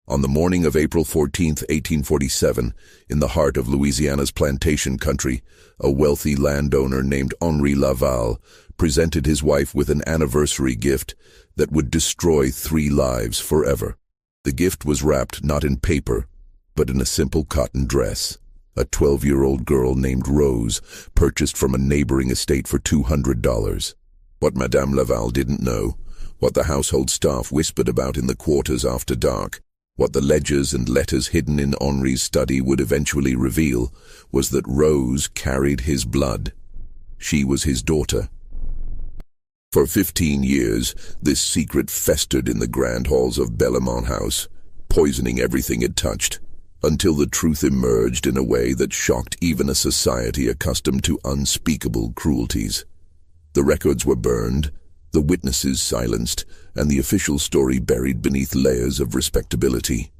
On the morning of April 14, 1847, in the heart of Louisiana's plantation country, a wealthy landowner named Henri Laval presented his wife with an anniversary gift that would destroy 3 lives forever. The gift was wrapped not in paper, but in a simple cotton dress. A 12-year-old girl named Rose purchased from a neighboring estate for $200. What Madame Laval didn't know, what the household staff whispered about in the quarters after dark, what the ledgers and letters hidden in Henri's study would eventually reveal, was that Rose carried his blood. She was his daughter. For 15 years, this secret festered in the grand halls of Bellemont House, poisoning everything it touched, until the truth emerged in a way that shocked even a society accustomed to unspeakable cruelties. The records were burned, the witnesses silenced, and the official story buried beneath layers of respectability.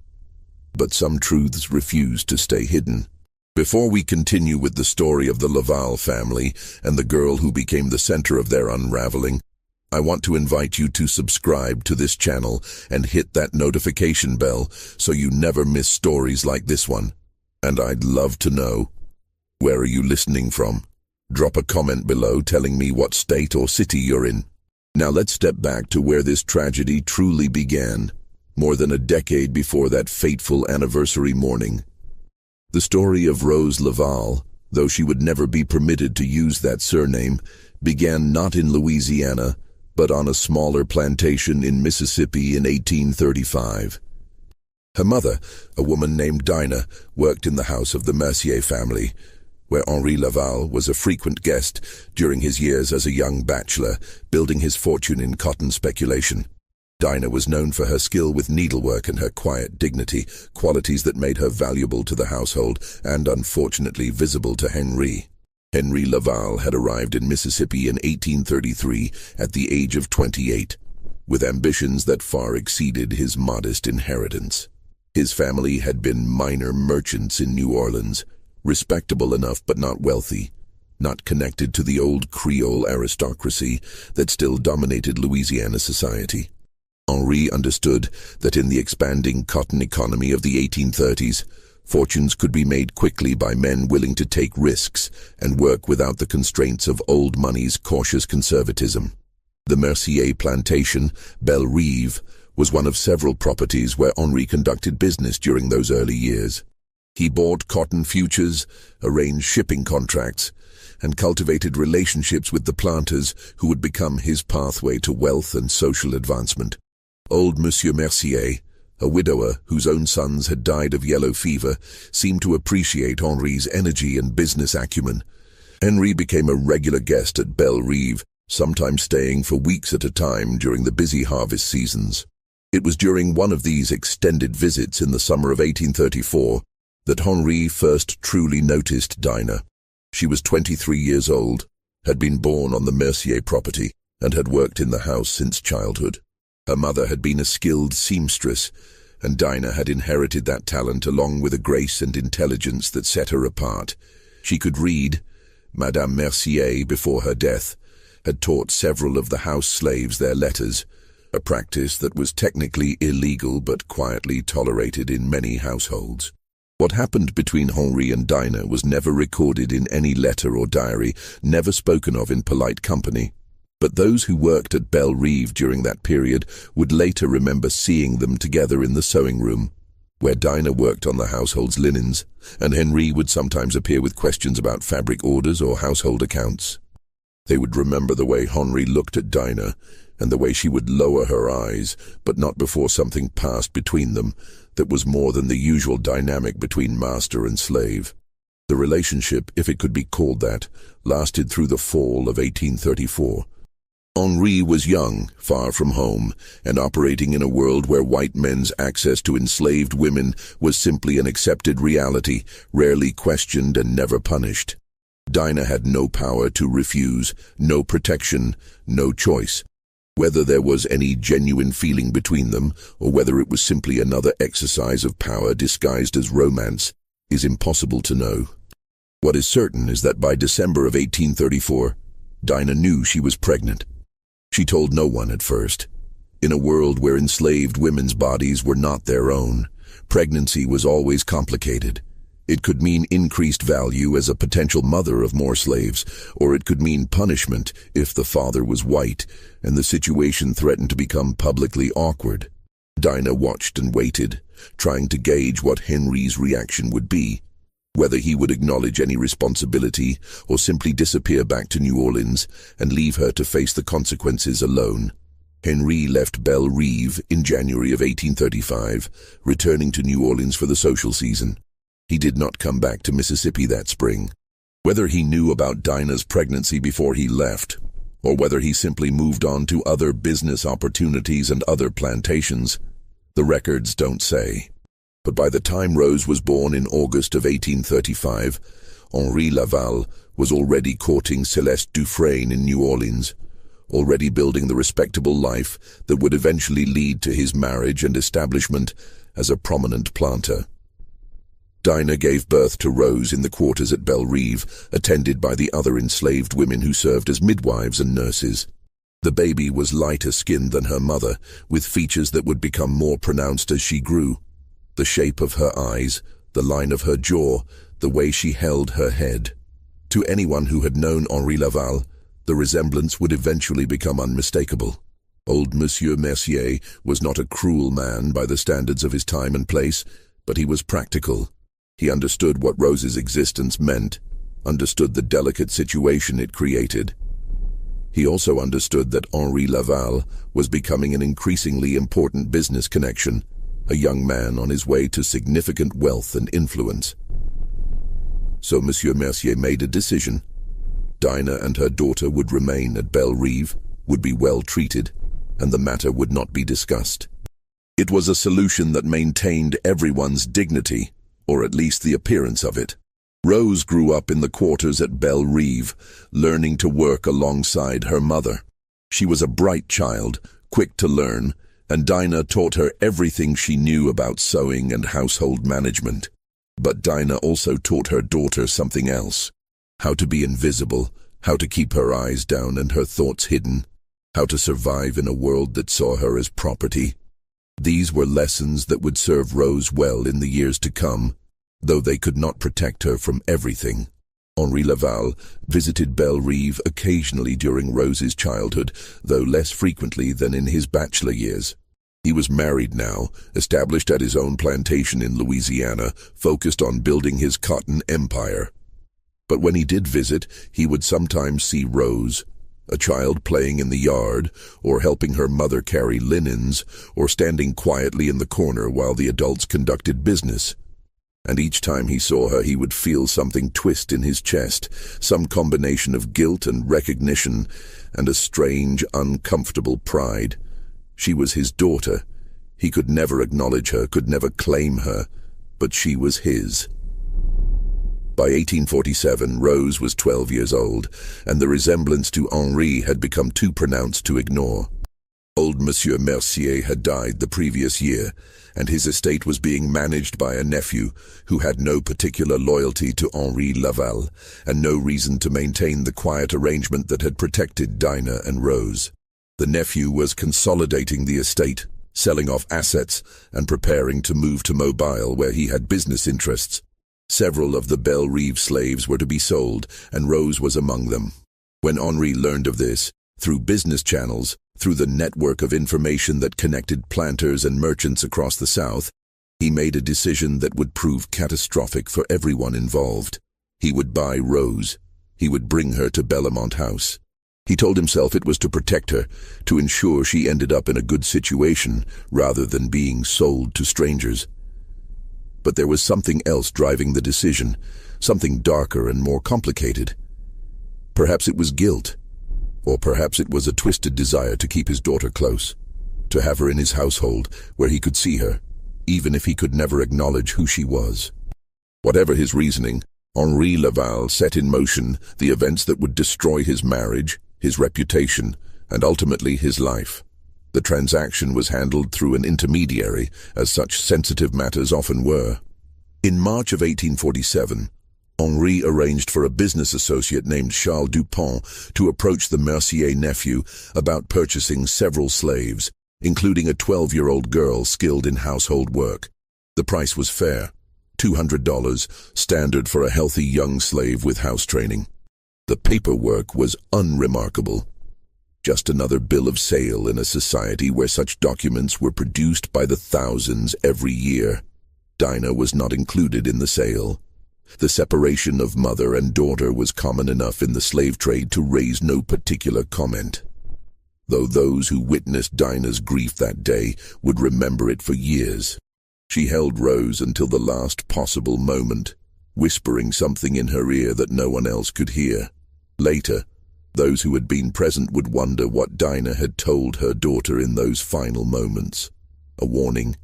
But some truths refused to stay hidden. Before we continue with the story of the Laval family and the girl who became the center of their unraveling, I want to invite you to subscribe to this channel and hit that notification bell so you never miss stories like this one. And I'd love to know, where are you listening from? Drop a comment below telling me what state or city you're in. Now let's step back to where this tragedy truly began, more than a decade before that fateful anniversary morning. The story of Rose Laval, though she would never be permitted to use that surname, began not in Louisiana, but on a smaller plantation in Mississippi in 1835. Her mother, a woman named Dinah, worked in the house of the Mercier family, where Henri Laval was a frequent guest during his years as a young bachelor, building his fortune in cotton speculation. Dinah was known for her skill with needlework and her quiet dignity, qualities that made her valuable to the household and unfortunately visible to Henri. Henri Laval had arrived in Mississippi in 1833 at the age of 28, with ambitions that far exceeded his modest inheritance. His family had been minor merchants in New Orleans, respectable enough but not wealthy, not connected to the old Creole aristocracy that still dominated Louisiana society. Henri understood that in the expanding cotton economy of the 1830s, fortunes could be made quickly by men willing to take risks and work without the constraints of old money's cautious conservatism. The Mercier plantation, Belle Rive, was one of several properties where Henri conducted business during those early years. He bought cotton futures, arranged shipping contracts, and cultivated relationships with the planters who would become his pathway to wealth and social advancement. Old Monsieur Mercier, a widower whose own sons had died of yellow fever, seemed to appreciate Henri's energy and business acumen. Henri became a regular guest at Belle Rive, sometimes staying for weeks at a time during the busy harvest seasons. It was during one of these extended visits in the summer of 1834 that Henri first truly noticed Dinah. She was 23 years old, had been born on the Mercier property, and had worked in the house since childhood. Her mother had been a skilled seamstress, and Dinah had inherited that talent along with a grace and intelligence that set her apart. She could read. Madame Mercier, before her death, had taught several of the house slaves their letters, a practice that was technically illegal but quietly tolerated in many households. What happened between Henri and Dinah was never recorded in any letter or diary, never spoken of in polite company. But those who worked at Belle Rive during that period would later remember seeing them together in the sewing room, where Dinah worked on the household's linens, and Henri would sometimes appear with questions about fabric orders or household accounts. They would remember the way Henri looked at Dinah, and the way she would lower her eyes, but not before something passed between them that was more than the usual dynamic between master and slave. The relationship, if it could be called that, lasted through the fall of 1834. Henri was young, far from home, and operating in a world where white men's access to enslaved women was simply an accepted reality, rarely questioned and never punished. Dinah had no power to refuse, no protection, no choice. Whether there was any genuine feeling between them, or whether it was simply another exercise of power disguised as romance, is impossible to know. What is certain is that by December of 1834, Dinah knew she was pregnant. She told no one at first. In a world where enslaved women's bodies were not their own, Pregnancy was always complicated. It could mean increased value as a potential mother of more slaves, or it could mean punishment if the father was white and the situation threatened to become publicly awkward. Dinah watched and waited, trying to gauge what Henry's reaction would be, whether he would acknowledge any responsibility or simply disappear back to New Orleans and leave her to face the consequences alone. Henry left Belle Rive in January of 1835, returning to New Orleans for the social season. He did not come back to Mississippi that spring. Whether he knew about Dinah's pregnancy before he left, or whether he simply moved on to other business opportunities and other plantations, the records don't say. But by the time Rose was born in August of 1835, Henri Laval was already courting Celeste Dufresne in New Orleans, already building the respectable life that would eventually lead to his marriage and establishment as a prominent planter. Dinah gave birth to Rose in the quarters at Belle Rive, attended by the other enslaved women who served as midwives and nurses. The baby was lighter skinned than her mother, with features that would become more pronounced as she grew. The shape of her eyes, the line of her jaw, the way she held her head. To anyone who had known Henri Laval, the resemblance would eventually become unmistakable. Old Monsieur Mercier was not a cruel man by the standards of his time and place, but he was practical. He understood what Rose's existence meant, understood the delicate situation it created. He also understood that Henri Laval was becoming an increasingly important business connection, a young man on his way to significant wealth and influence. So Monsieur Mercier made a decision. Dinah and her daughter would remain at Belle Rive, would be well treated, and the matter would not be discussed. It was a solution that maintained everyone's dignity, or at least the appearance of it. Rose grew up in the quarters at Belle Rive, learning to work alongside her mother. She was a bright child, quick to learn, and Dinah taught her everything she knew about sewing and household management. But Dinah also taught her daughter something else: how to be invisible, how to keep her eyes down and her thoughts hidden, how to survive in a world that saw her as property. These were lessons that would serve Rose well in the years to come, though they could not protect her from everything. Henri Laval visited Belle Rive occasionally during Rose's childhood, though less frequently than in his bachelor years. He was married now, established at his own plantation in Louisiana, focused on building his cotton empire. But when he did visit, he would sometimes see Rose, a child playing in the yard, or helping her mother carry linens, or standing quietly in the corner while the adults conducted business. And each time he saw her, he would feel something twist in his chest, some combination of guilt and recognition, and a strange, uncomfortable pride. She was his daughter. He could never acknowledge her, could never claim her, but she was his. By 1847, Rose was 12 years old, and the resemblance to Henri had become too pronounced to ignore. Old Monsieur Mercier had died the previous year, and his estate was being managed by a nephew who had no particular loyalty to Henri Laval, and no reason to maintain the quiet arrangement that had protected Dinah and Rose. The nephew was consolidating the estate, selling off assets, and preparing to move to Mobile, where he had business interests. Several of the Belle Rive slaves were to be sold, and Rose was among them. When Henri learned of this, through business channels, through the network of information that connected planters and merchants across the South, he made a decision that would prove catastrophic for everyone involved. He would buy Rose. He would bring her to Bellamont House. He told himself it was to protect her, to ensure she ended up in a good situation, rather than being sold to strangers. But there was something else driving the decision, something darker and more complicated. Perhaps it was guilt, or perhaps it was a twisted desire to keep his daughter close, to have her in his household where he could see her, even if he could never acknowledge who she was. Whatever his reasoning, Henri Laval set in motion the events that would destroy his marriage, his reputation, and ultimately his life. The transaction was handled through an intermediary, as such sensitive matters often were. In March of 1847, Henri arranged for a business associate named Charles Dupont to approach the Mercier nephew about purchasing several slaves, including a 12-year-old girl skilled in household work. The price was fair, $200, standard for a healthy young slave with house training. The paperwork was unremarkable. Just another bill of sale in a society where such documents were produced by the thousands every year. Dinah was not included in the sale. The separation of mother and daughter was common enough in the slave trade to raise no particular comment, though those who witnessed Dinah's grief that day would remember it for years. She held Rose until the last possible moment, whispering something in her ear that no one else could hear. Later, those who had been present would wonder what Dinah had told her daughter in those final moments. A warning,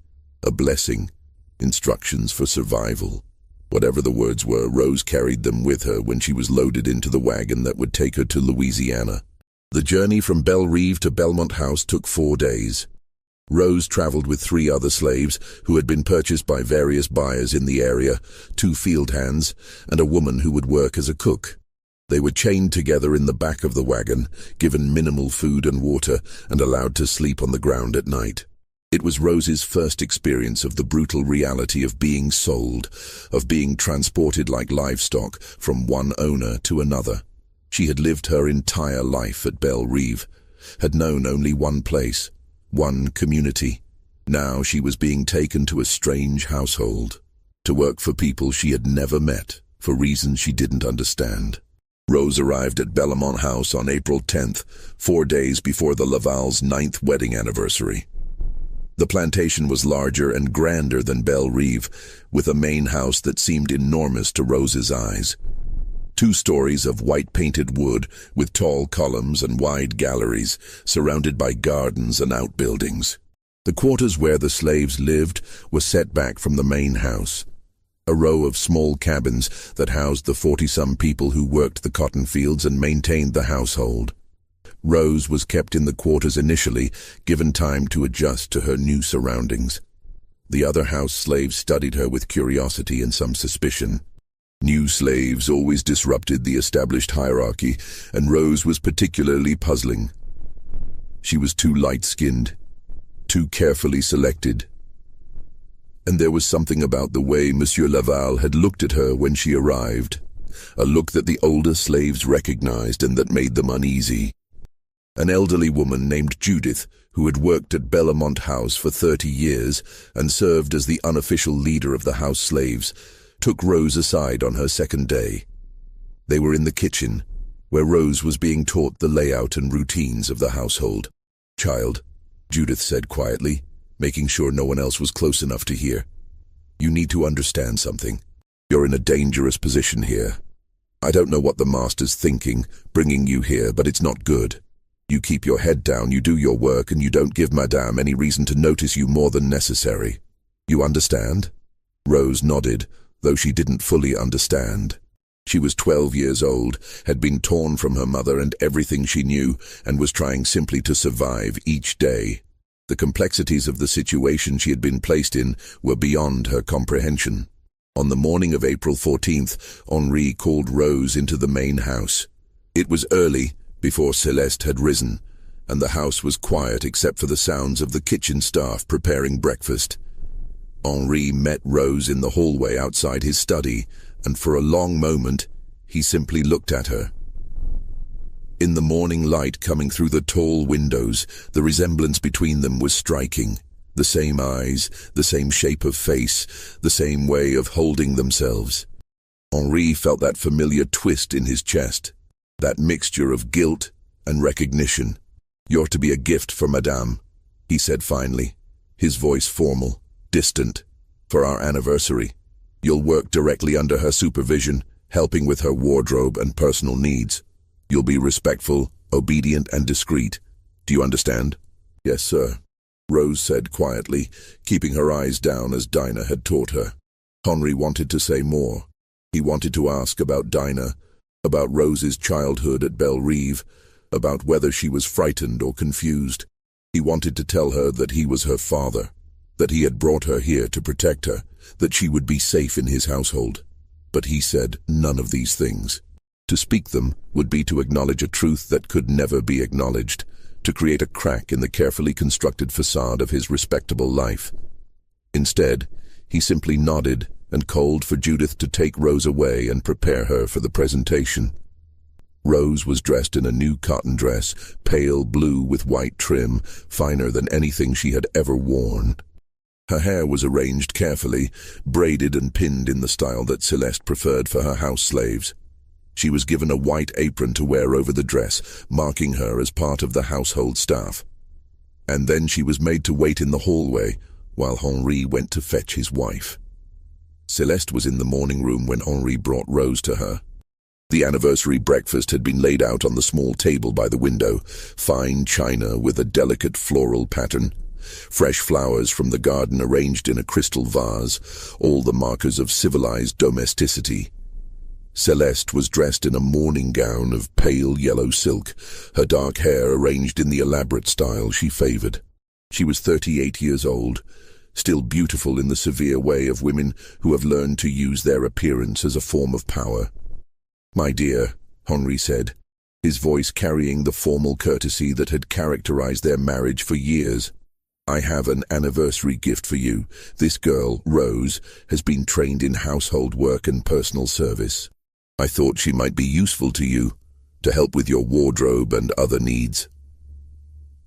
a blessing, instructions for survival. Whatever the words were, Rose carried them with her when she was loaded into the wagon that would take her to Louisiana. The journey from Belle Rive to Belmont House took 4 days. Rose traveled with 3 other slaves who had been purchased by various buyers in the area, 2 field hands, and a woman who would work as a cook. They were chained together in the back of the wagon, given minimal food and water, and allowed to sleep on the ground at night. It was Rose's first experience of the brutal reality of being sold, of being transported like livestock from one owner to another. She had lived her entire life at Belle Rive, had known only one place, one community. Now she was being taken to a strange household, to work for people she had never met, for reasons she didn't understand. Rose arrived at Belmont House on April 10th, 4 days before the Laval's 9th wedding anniversary. The plantation was larger and grander than Belle Rive, with a main house that seemed enormous to Rose's eyes. 2 stories of white-painted wood with tall columns and wide galleries, surrounded by gardens and outbuildings. The quarters where the slaves lived were set back from the main house, a row of small cabins that housed the 40-some people who worked the cotton fields and maintained the household. Rose was kept in the quarters initially, given time to adjust to her new surroundings. The other house slaves studied her with curiosity and some suspicion. New slaves always disrupted the established hierarchy, and Rose was particularly puzzling. She was too light-skinned, too carefully selected. And there was something about the way Monsieur Laval had looked at her when she arrived, a look that the older slaves recognized and that made them uneasy. An elderly woman named Judith, who had worked at Belmont House for 30 years and served as the unofficial leader of the house slaves, took Rose aside on her second day. They were in the kitchen, where Rose was being taught the layout and routines of the household. "Child," Judith said quietly, making sure no one else was close enough to hear, "you need to understand something. You're in a dangerous position here. I don't know what the master's thinking, bringing you here, but it's not good. You keep your head down, you do your work, and you don't give Madame any reason to notice you more than necessary. You understand?" Rose nodded, though she didn't fully understand. She was 12 years old, had been torn from her mother and everything she knew, and was trying simply to survive each day. The complexities of the situation she had been placed in were beyond her comprehension. On the morning of April 14th, Henri called Rose into the main house. It was early, before Celeste had risen, and the house was quiet except for the sounds of the kitchen staff preparing breakfast. Henri met Rose in the hallway outside his study, and for a long moment, he simply looked at her. In the morning light coming through the tall windows, the resemblance between them was striking. The same eyes, the same shape of face, the same way of holding themselves. Henri felt that familiar twist in his chest, that mixture of guilt and recognition. "You're to be a gift for Madame," he said finally, his voice formal, distant. "For our anniversary. You'll work directly under her supervision, helping with her wardrobe and personal needs. You'll be respectful, obedient, and discreet. Do you understand?" "Yes, sir," Rose said quietly, keeping her eyes down as Dinah had taught her. Henri wanted to say more. He wanted to ask about Dinah, about Rose's childhood at Belle Rive, about whether she was frightened or confused. He wanted to tell her that he was her father, that he had brought her here to protect her, that she would be safe in his household. But he said none of these things. To speak them would be to acknowledge a truth that could never be acknowledged, to create a crack in the carefully constructed facade of his respectable life. Instead, He simply nodded and called for Judith to take Rose away and prepare her for the presentation. Rose was dressed in a new cotton dress, pale blue with white trim, finer than anything she had ever worn. Her hair was arranged carefully, braided and pinned in the style that Celeste preferred for her house slaves. She was given a white apron to wear over the dress, marking her as part of the household staff. And then she was made to wait in the hallway, while Henri went to fetch his wife. Celeste was in the morning room when Henri brought Rose to her. The anniversary breakfast had been laid out on the small table by the window, fine china with a delicate floral pattern, fresh flowers from the garden arranged in a crystal vase, all the markers of civilized domesticity. Celeste was dressed in a morning gown of pale yellow silk, her dark hair arranged in the elaborate style she favored. She was 38 years old, still beautiful in the severe way of women who have learned to use their appearance as a form of power. "My dear," Henri said, his voice carrying the formal courtesy that had characterized their marriage for years. "I have an anniversary gift for you. This girl, Rose, has been trained in household work and personal service. I thought she might be useful to you, to help with your wardrobe and other needs."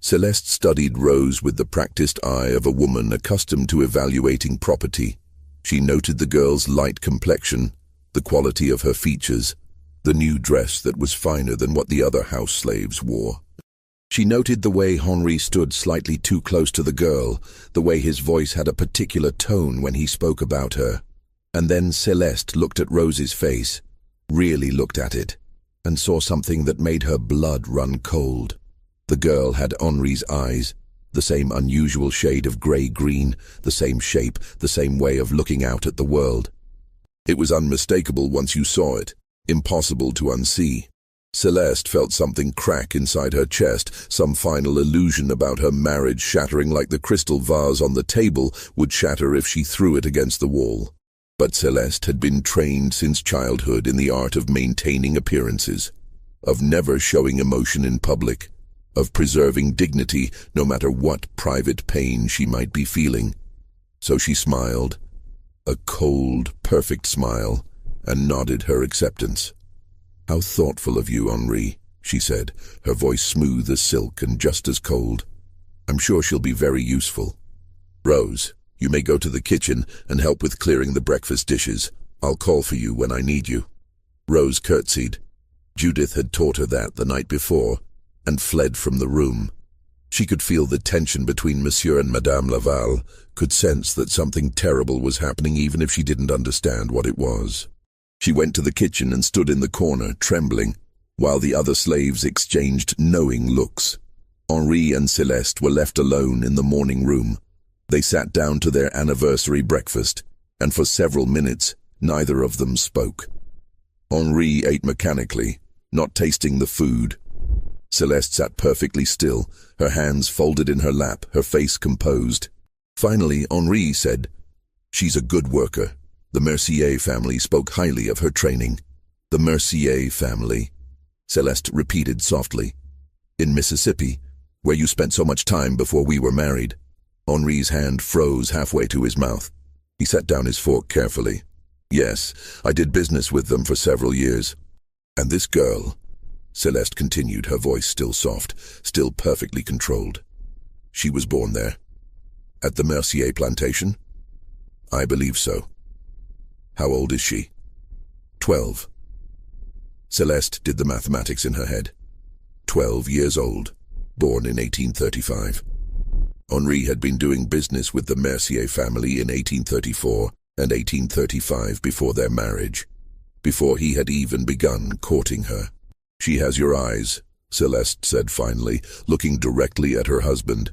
Celeste studied Rose with the practiced eye of a woman accustomed to evaluating property. She noted the girl's light complexion, the quality of her features, the new dress that was finer than what the other house slaves wore. She noted the way Henri stood slightly too close to the girl, the way his voice had a particular tone when he spoke about her. And then Celeste looked at Rose's face, really looked at it, and saw something that made her blood run cold. The girl had Henri's eyes, the same unusual shade of grey-green, the same shape, the same way of looking out at the world. It was unmistakable once you saw it, impossible to unsee. Celeste felt something crack inside her chest, some final illusion about her marriage shattering like the crystal vase on the table would shatter if she threw it against the wall. But Celeste had been trained since childhood in the art of maintaining appearances, of never showing emotion in public, of preserving dignity no matter what private pain she might be feeling. So she smiled, a cold, perfect smile, and nodded her acceptance. "How thoughtful of you, Henri," she said, her voice smooth as silk and just as cold. "I'm sure she'll be very useful. Rose, you may go to the kitchen and help with clearing the breakfast dishes. I'll call for you when I need you." Rose curtsied. Judith had taught her that the night before, and fled from the room. She could feel the tension between Monsieur and Madame Laval, could sense that something terrible was happening even if she didn't understand what it was. She went to the kitchen and stood in the corner, trembling, while the other slaves exchanged knowing looks. Henri and Celeste were left alone in the morning room. They sat down to their anniversary breakfast, and for several minutes, neither of them spoke. Henri ate mechanically, not tasting the food. Celeste sat perfectly still, her hands folded in her lap, her face composed. Finally, Henri said, "She's a good worker. The Mercier family spoke highly of her training." "The Mercier family," Celeste repeated softly. "In Mississippi, where you spent so much time before we were married." Henri's hand froze halfway to his mouth. He set down his fork carefully. "Yes, I did business with them for several years. And this girl," Celeste continued, her voice still soft, still perfectly controlled. "She was born there. At the Mercier plantation?" "I believe so." "How old is she?" 12. Celeste did the mathematics in her head. 12 years old, born in 1835. Henri had been doing business with the Mercier family in 1834 and 1835 before their marriage, before he had even begun courting her. "She has your eyes," Celeste said finally, looking directly at her husband.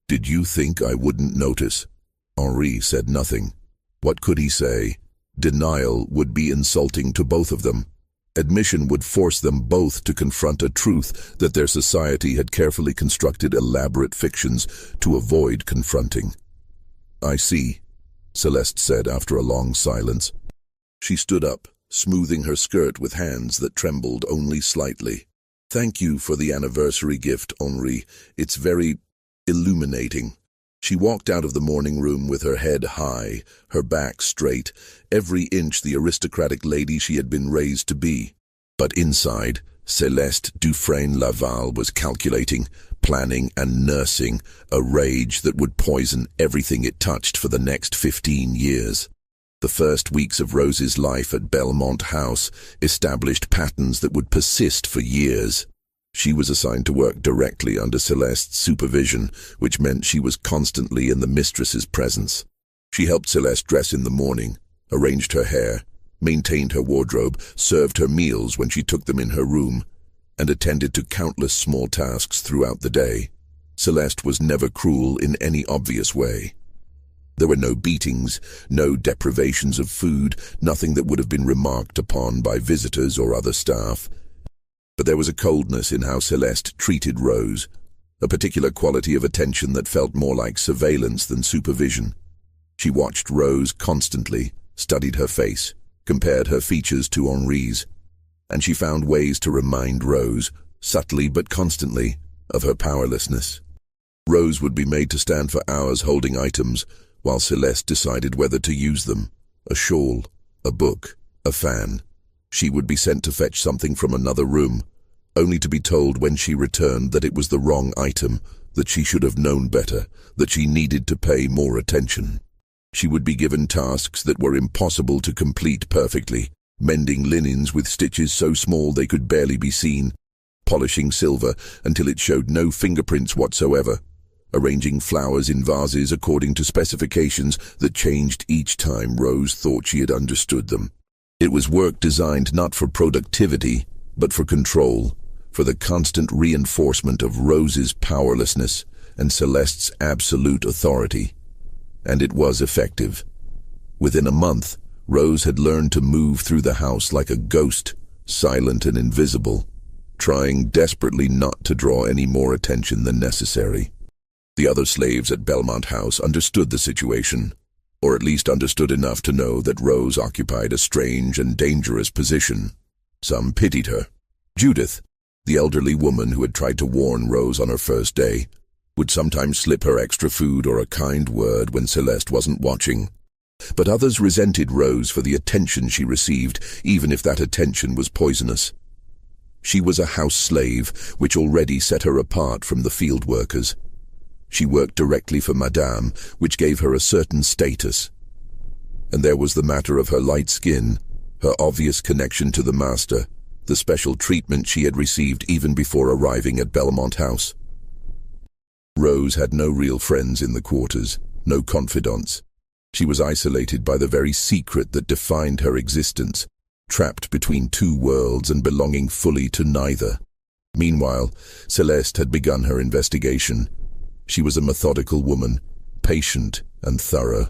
"Did you think I wouldn't notice?" Henri said nothing. What could he say? Denial would be insulting to both of them. Admission would force them both to confront a truth that their society had carefully constructed elaborate fictions to avoid confronting. "I see," Celeste said after a long silence. She stood up, smoothing her skirt with hands that trembled only slightly. "Thank you for the anniversary gift, Henri. It's very illuminating." She walked out of the morning room with her head high, her back straight, every inch the aristocratic lady she had been raised to be. But inside, Celeste Dufresne-Laval was calculating, planning and nursing a rage that would poison everything it touched for the next 15 years. The first weeks of Rose's life at Belmont House established patterns that would persist for years. She was assigned to work directly under Celeste's supervision, which meant she was constantly in the mistress's presence. She helped Celeste dress in the morning, arranged her hair, maintained her wardrobe, served her meals when she took them in her room, and attended to countless small tasks throughout the day. Celeste was never cruel in any obvious way. There were no beatings, no deprivations of food, nothing that would have been remarked upon by visitors or other staff. But there was a coldness in how Celeste treated Rose, a particular quality of attention that felt more like surveillance than supervision. She watched Rose constantly, studied her face, compared her features to Henri's, and she found ways to remind Rose, subtly but constantly, of her powerlessness. Rose would be made to stand for hours holding items, while Celeste decided whether to use them: a shawl, a book, a fan. She would be sent to fetch something from another room, only to be told when she returned that it was the wrong item, that she should have known better, that she needed to pay more attention. She would be given tasks that were impossible to complete perfectly: mending linens with stitches so small they could barely be seen, polishing silver until it showed no fingerprints whatsoever, arranging flowers in vases according to specifications that changed each time Rose thought she had understood them. It was work designed not for productivity, but for control, for the constant reinforcement of Rose's powerlessness and Celeste's absolute authority. And it was effective. Within a month, Rose had learned to move through the house like a ghost, silent and invisible, trying desperately not to draw any more attention than necessary. The other slaves at Belmont House understood the situation, or at least understood enough to know that Rose occupied a strange and dangerous position. Some pitied her. Judith, the elderly woman who had tried to warn Rose on her first day, would sometimes slip her extra food or a kind word when Celeste wasn't watching. But others resented Rose for the attention she received, even if that attention was poisonous. She was a house slave, which already set her apart from the field workers. She worked directly for Madame, which gave her a certain status. And there was the matter of her light skin, her obvious connection to the master, the special treatment she had received even before arriving at Belmont House. Rose had no real friends in the quarters, no confidants. She was isolated by the very secret that defined her existence, trapped between two worlds and belonging fully to neither. Meanwhile, Celeste had begun her investigation. She was a methodical woman, patient and thorough.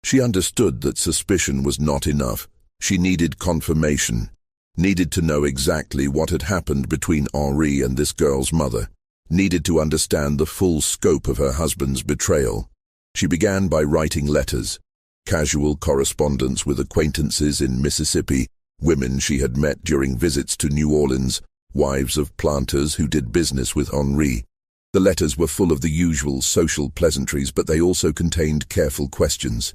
She understood that suspicion was not enough. She needed confirmation, needed to know exactly what had happened between Henri and this girl's mother, needed to understand the full scope of her husband's betrayal. She began by writing letters, casual correspondence with acquaintances in Mississippi, women she had met during visits to New Orleans, wives of planters who did business with Henri. The letters were full of the usual social pleasantries, but they also contained careful questions.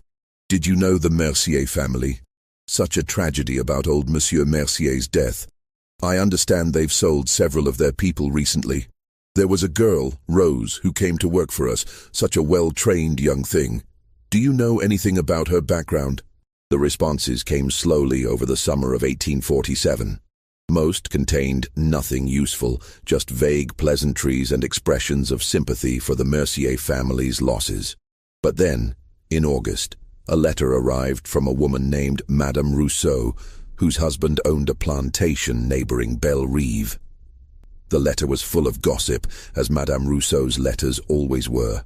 Did you know the Mercier family? Such a tragedy about old Monsieur Mercier's death. I understand they've sold several of their people recently. There was a girl, Rose, who came to work for us, such a well-trained young thing. Do you know anything about her background? The responses came slowly over the summer of 1847. Most contained nothing useful, just vague pleasantries and expressions of sympathy for the Mercier family's losses. But then, in August, a letter arrived from a woman named Madame Rousseau, whose husband owned a plantation neighboring Belle Rive. The letter was full of gossip, as Madame Rousseau's letters always were.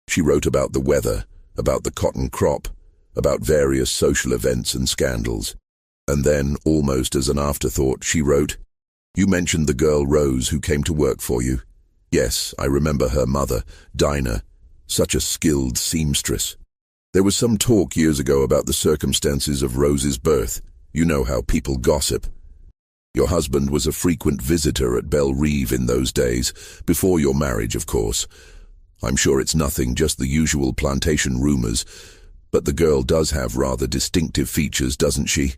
She wrote about the weather, about the cotton crop, about various social events and scandals. And then, almost as an afterthought, she wrote, "You mentioned the girl Rose who came to work for you. Yes, I remember her mother, Dinah, such a skilled seamstress. There was some talk years ago about the circumstances of Rose's birth. You know how people gossip. Your husband was a frequent visitor at Belle Rive in those days, before your marriage, of course. I'm sure it's nothing, just the usual plantation rumors, but the girl does have rather distinctive features, doesn't she?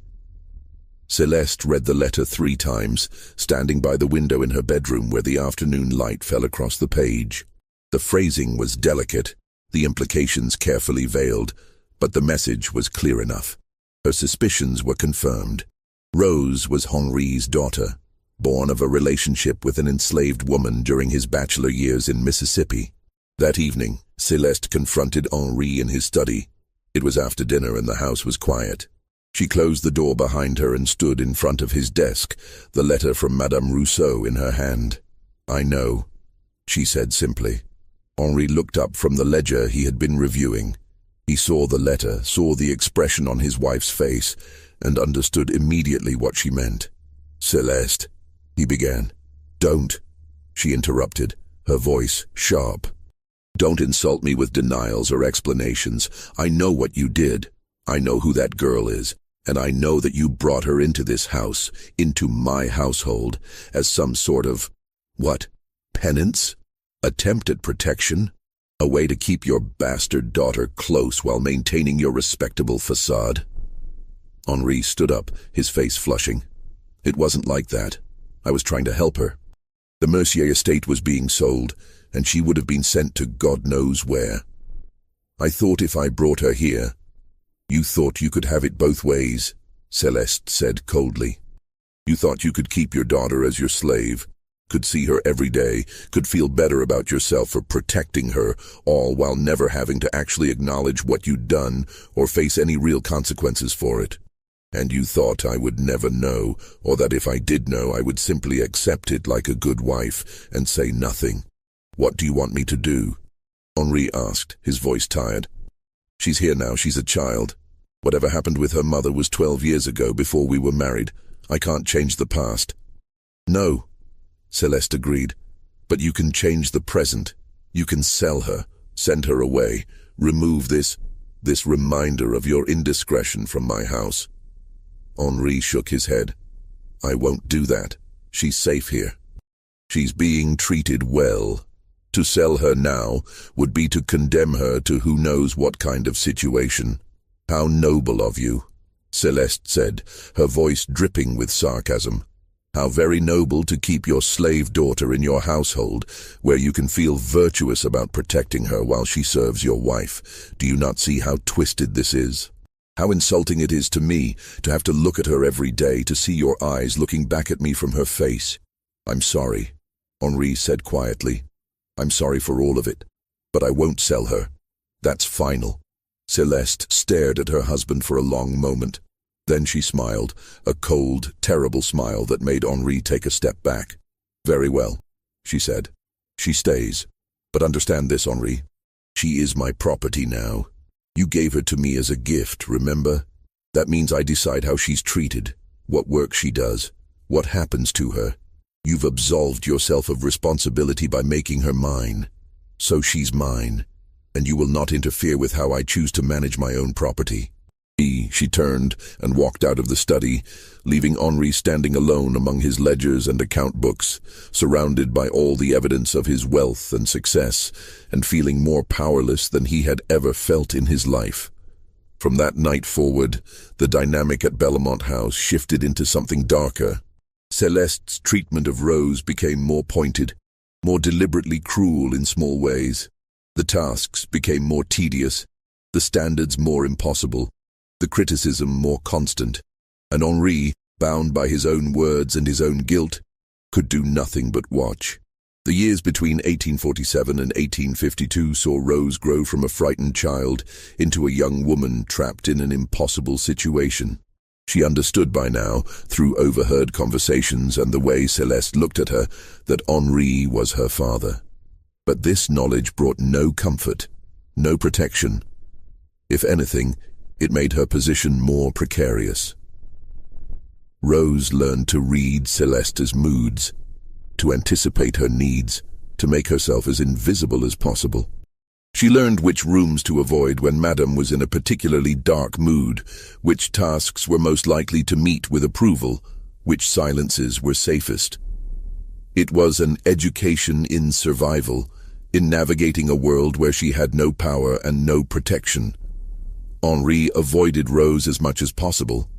Celeste read the letter 3 times, standing by the window in her bedroom where the afternoon light fell across the page. The phrasing was delicate, the implications carefully veiled, but the message was clear enough. Her suspicions were confirmed. Rose was Henri's daughter, born of a relationship with an enslaved woman during his bachelor years in Mississippi. That evening, Celeste confronted Henri in his study. It was after dinner and the house was quiet. She closed the door behind her and stood in front of his desk, the letter from Madame Rousseau in her hand. "I know," she said simply. Henri looked up from the ledger he had been reviewing. He saw the letter, saw the expression on his wife's face, and understood immediately what she meant. "Celeste," he began. "Don't," she interrupted, her voice sharp. "Don't insult me with denials or explanations. I know what you did. I know who that girl is, and I know that you brought her into this house, into my household, as some sort of, what, penance? Attempt at protection? A way to keep your bastard daughter close while maintaining your respectable facade?" Henri stood up, his face flushing. "It wasn't like that. I was trying to help her. The Mercier estate was being sold, and she would have been sent to God knows where. I thought if I brought her here—" "You thought you could have it both ways," Celeste said coldly. "You thought you could keep your daughter as your slave, could see her every day, could feel better about yourself for protecting her, all while never having to actually acknowledge what you'd done or face any real consequences for it. And you thought I would never know, or that if I did know I would simply accept it like a good wife and say nothing. What do you want me to do?" Henri asked, his voice tired. "She's here now, she's a child. Whatever happened with her mother was 12 years ago, before we were married. I can't change the past." "No," Celeste agreed, "but you can change the present. You can sell her, send her away, remove this reminder of your indiscretion from my house." Henri shook his head. "I won't do that. She's safe here. She's being treated well. To sell her now would be to condemn her to who knows what kind of situation." "How noble of you," Celeste said, her voice dripping with sarcasm. "How very noble to keep your slave daughter in your household, where you can feel virtuous about protecting her while she serves your wife. Do you not see how twisted this is? How insulting it is to me to have to look at her every day, to see your eyes looking back at me from her face." "I'm sorry," Henri said quietly. "I'm sorry for all of it, but I won't sell her. That's final." Celeste stared at her husband for a long moment. Then she smiled, a cold, terrible smile that made Henri take a step back. "Very well," she said. "She stays. But understand this, Henri. She is my property now. You gave her to me as a gift, remember? That means I decide how she's treated, what work she does, what happens to her. You've absolved yourself of responsibility by making her mine. So she's mine, and you will not interfere with how I choose to manage my own property." She turned and walked out of the study, leaving Henri standing alone among his ledgers and account books, surrounded by all the evidence of his wealth and success, and feeling more powerless than he had ever felt in his life. From that night forward, the dynamic at Bellamont House shifted into something darker. Celeste's treatment of Rose became more pointed, more deliberately cruel in small ways. The tasks became more tedious, the standards more impossible, the criticism more constant, and Henri, bound by his own words and his own guilt, could do nothing but watch. The years between 1847 and 1852 saw Rose grow from a frightened child into a young woman trapped in an impossible situation. She understood by now, through overheard conversations and the way Celeste looked at her, that Henri was her father. But this knowledge brought no comfort, no protection. If anything, it made her position more precarious. Rose learned to read Celeste's moods, to anticipate her needs, to make herself as invisible as possible. She learned which rooms to avoid when Madame was in a particularly dark mood, which tasks were most likely to meet with approval, which silences were safest. It was an education in survival, in navigating a world where she had no power and no protection. Henri avoided Rose as much as possible.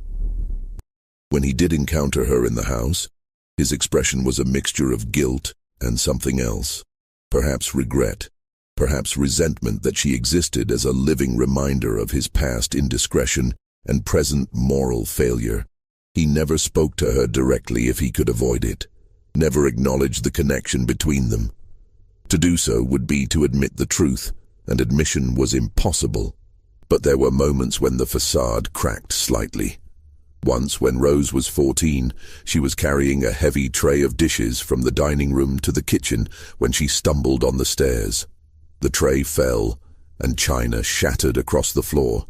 When he did encounter her in the house, his expression was a mixture of guilt and something else. Perhaps regret, perhaps resentment that she existed as a living reminder of his past indiscretion and present moral failure. He never spoke to her directly if he could avoid it, never acknowledged the connection between them. To do so would be to admit the truth, and admission was impossible. But there were moments when the facade cracked slightly. Once, when Rose was 14, she was carrying a heavy tray of dishes from the dining room to the kitchen when she stumbled on the stairs. The tray fell, and china shattered across the floor.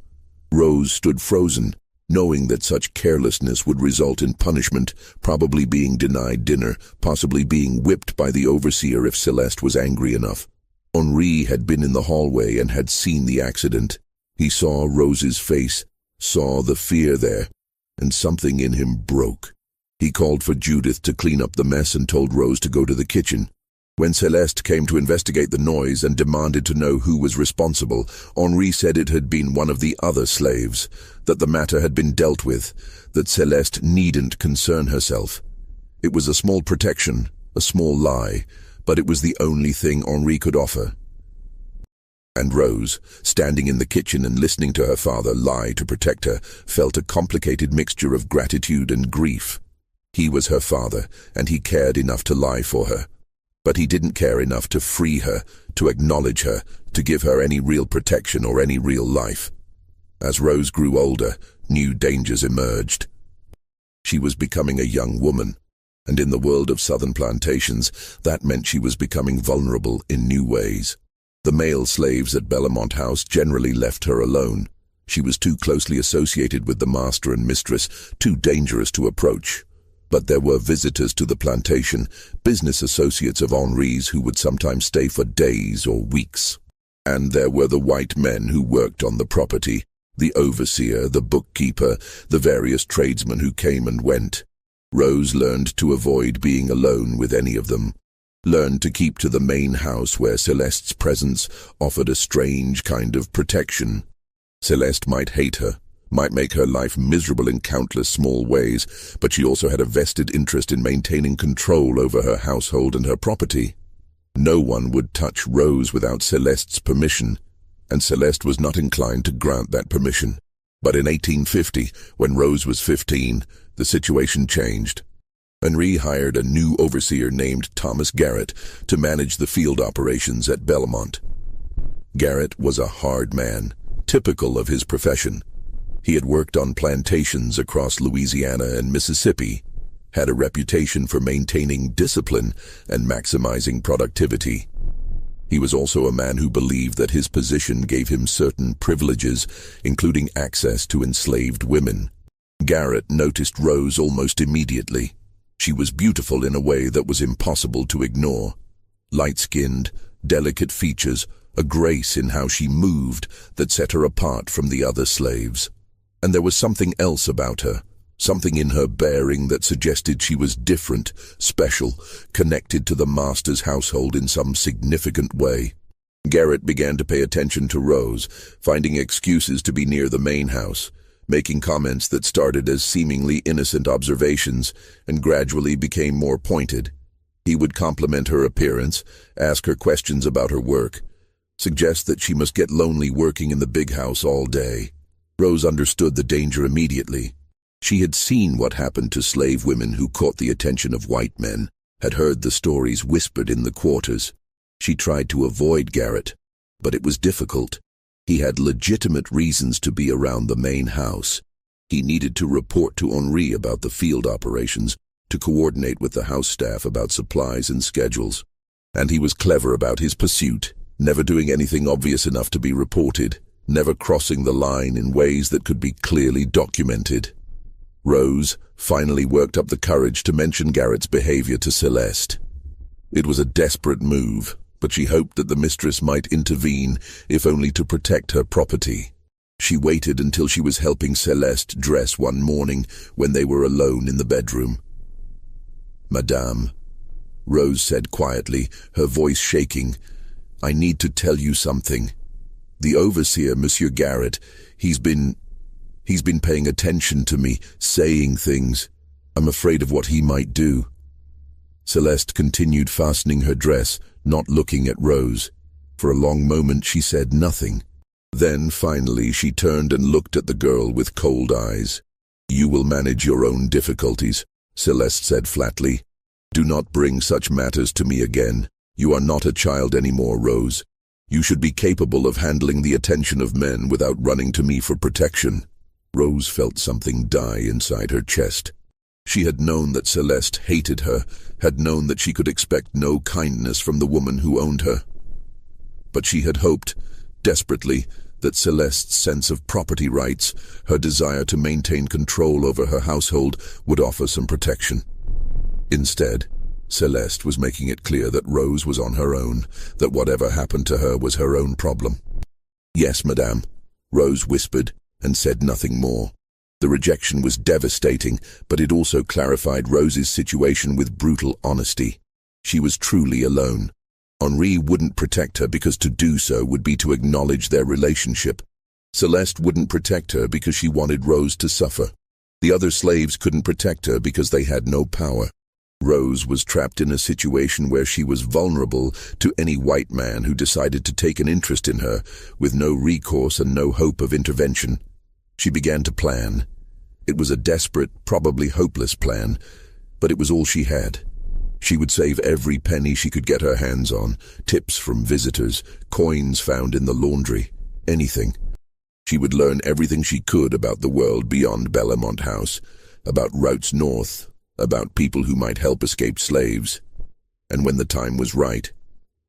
Rose stood frozen, knowing that such carelessness would result in punishment, probably being denied dinner, possibly being whipped by the overseer if Celeste was angry enough. Henri had been in the hallway and had seen the accident. He saw Rose's face, saw the fear there, and something in him broke. He called for Judith to clean up the mess and told Rose to go to the kitchen. When Celeste came to investigate the noise and demanded to know who was responsible, Henri said it had been one of the other slaves, that the matter had been dealt with, that Celeste needn't concern herself. It was a small protection, a small lie, but it was the only thing Henri could offer. And Rose, standing in the kitchen and listening to her father lie to protect her, felt a complicated mixture of gratitude and grief. He was her father, and he cared enough to lie for her. But he didn't care enough to free her, to acknowledge her, to give her any real protection or any real life. As Rose grew older, new dangers emerged. She was becoming a young woman, and in the world of southern plantations, that meant she was becoming vulnerable in new ways. The male slaves at Bellamont House generally left her alone. She was too closely associated with the master and mistress, too dangerous to approach. But there were visitors to the plantation, business associates of Henri's who would sometimes stay for days or weeks. And there were the white men who worked on the property, the overseer, the bookkeeper, the various tradesmen who came and went. Rose learned to avoid being alone with any of them. Learned to keep to the main house where Celeste's presence offered a strange kind of protection. Celeste might hate her, might make her life miserable in countless small ways, but she also had a vested interest in maintaining control over her household and her property. No one would touch Rose without Celeste's permission, and Celeste was not inclined to grant that permission. But in 1850, when Rose was 15, the situation changed. Henri hired a new overseer named Thomas Garrett to manage the field operations at Bellamont. Garrett was a hard man, typical of his profession. He had worked on plantations across Louisiana and Mississippi, had a reputation for maintaining discipline and maximizing productivity. He was also a man who believed that his position gave him certain privileges, including access to enslaved women. Garrett noticed Rose almost immediately. She was beautiful in a way that was impossible to ignore. Light-skinned, delicate features, a grace in how she moved that set her apart from the other slaves. And there was something else about her, something in her bearing that suggested she was different, special, connected to the master's household in some significant way. Garrett began to pay attention to Rose, finding excuses to be near the main house, making comments that started as seemingly innocent observations and gradually became more pointed. He would compliment her appearance, ask her questions about her work, suggest that she must get lonely working in the big house all day. Rose understood the danger immediately. She had seen what happened to slave women who caught the attention of white men, had heard the stories whispered in the quarters. She tried to avoid Garrett, but it was difficult. He had legitimate reasons to be around the main house. He needed to report to Henri about the field operations, to coordinate with the house staff about supplies and schedules. And he was clever about his pursuit, never doing anything obvious enough to be reported, never crossing the line in ways that could be clearly documented. Rose finally worked up the courage to mention Garrett's behavior to Celeste. It was a desperate move, but she hoped that the mistress might intervene, if only to protect her property. She waited until she was helping Celeste dress one morning when they were alone in the bedroom. "Madame," Rose said quietly, her voice shaking, I need to tell you something. The overseer, Monsieur Garrett, he's been paying attention to me, saying things. I'm afraid of what he might do." Celeste continued fastening her dress, not looking at Rose. For a long moment she said nothing. Then, finally, she turned and looked at the girl with cold eyes. "You will manage your own difficulties," Celeste said flatly. "Do not bring such matters to me again. You are not a child anymore, Rose. You should be capable of handling the attention of men without running to me for protection." Rose felt something die inside her chest. She had known that Celeste hated her, had known that she could expect no kindness from the woman who owned her. But she had hoped, desperately, that Celeste's sense of property rights, her desire to maintain control over her household, would offer some protection. Instead, Celeste was making it clear that Rose was on her own, that whatever happened to her was her own problem. "Yes, madame," Rose whispered, and said nothing more. The rejection was devastating, but it also clarified Rose's situation with brutal honesty. She was truly alone. Henri wouldn't protect her because to do so would be to acknowledge their relationship. Celeste wouldn't protect her because she wanted Rose to suffer. The other slaves couldn't protect her because they had no power. Rose was trapped in a situation where she was vulnerable to any white man who decided to take an interest in her, with no recourse and no hope of intervention. She began to plan. It was a desperate, probably hopeless plan, but it was all she had. She would save every penny she could get her hands on, tips from visitors, coins found in the laundry, anything. She would learn everything she could about the world beyond Bellamont House, about routes north, about people who might help escaped slaves. And when the time was right,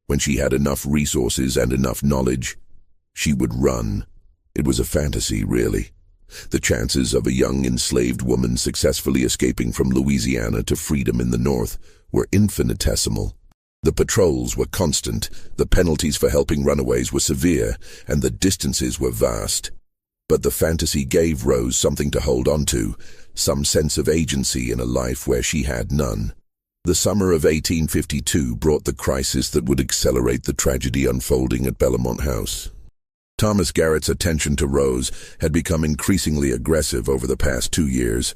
when she had enough resources and enough knowledge, she would run. It was a fantasy, really. The chances of a young enslaved woman successfully escaping from Louisiana to freedom in the north were infinitesimal. The patrols were constant, the penalties for helping runaways were severe, and the distances were vast. But the fantasy gave Rose something to hold on to, some sense of agency in a life where she had none. The summer of 1852 brought the crisis that would accelerate the tragedy unfolding at Bellamont House. Thomas Garrett's attention to Rose had become increasingly aggressive over the past 2 years.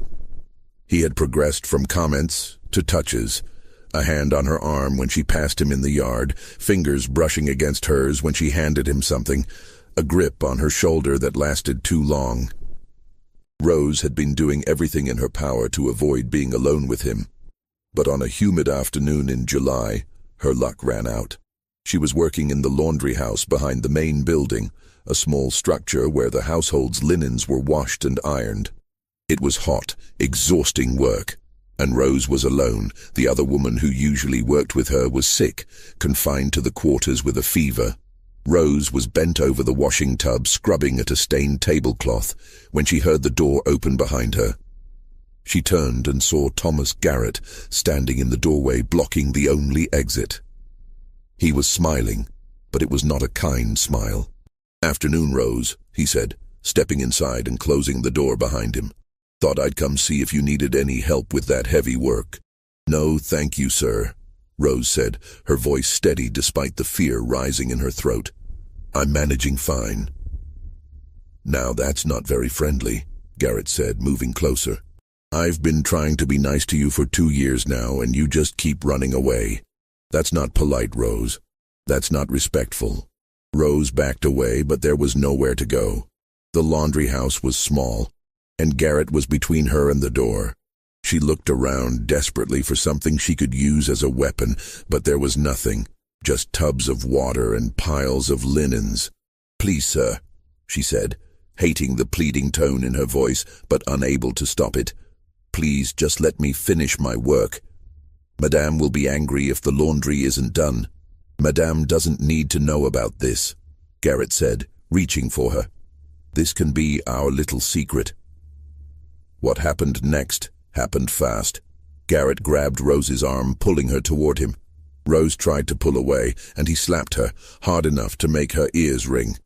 He had progressed from comments to touches, a hand on her arm when she passed him in the yard, fingers brushing against hers when she handed him something, a grip on her shoulder that lasted too long. Rose had been doing everything in her power to avoid being alone with him. But on a humid afternoon in July, her luck ran out. She was working in the laundry house behind the main building, a small structure where the household's linens were washed and ironed. It was hot, exhausting work, and Rose was alone. The other woman who usually worked with her was sick, confined to the quarters with a fever. Rose was bent over the washing tub, scrubbing at a stained tablecloth, when she heard the door open behind her. She turned and saw Thomas Garrett standing in the doorway, blocking the only exit. He was smiling, but it was not a kind smile. "Afternoon, Rose," he said, stepping inside and closing the door behind him. "Thought I'd come see if you needed any help with that heavy work." "No, thank you, sir," Rose said, her voice steady despite the fear rising in her throat. "I'm managing fine." "Now that's not very friendly," Garrett said, moving closer. "I've been trying to be nice to you for 2 years now, and you just keep running away. That's not polite, Rose. That's not respectful." Rose backed away, but there was nowhere to go. The laundry house was small, and Garrett was between her and the door. She looked around desperately for something she could use as a weapon, but there was nothing, just tubs of water and piles of linens. "Please, sir," she said, hating the pleading tone in her voice, but unable to stop it. "Please just let me finish my work. Madame will be angry if the laundry isn't done." "Madame doesn't need to know about this," Garrett said, reaching for her. "This can be our little secret." What happened next happened fast. Garrett grabbed Rose's arm, pulling her toward him. Rose tried to pull away, and he slapped her, hard enough to make her ears ring.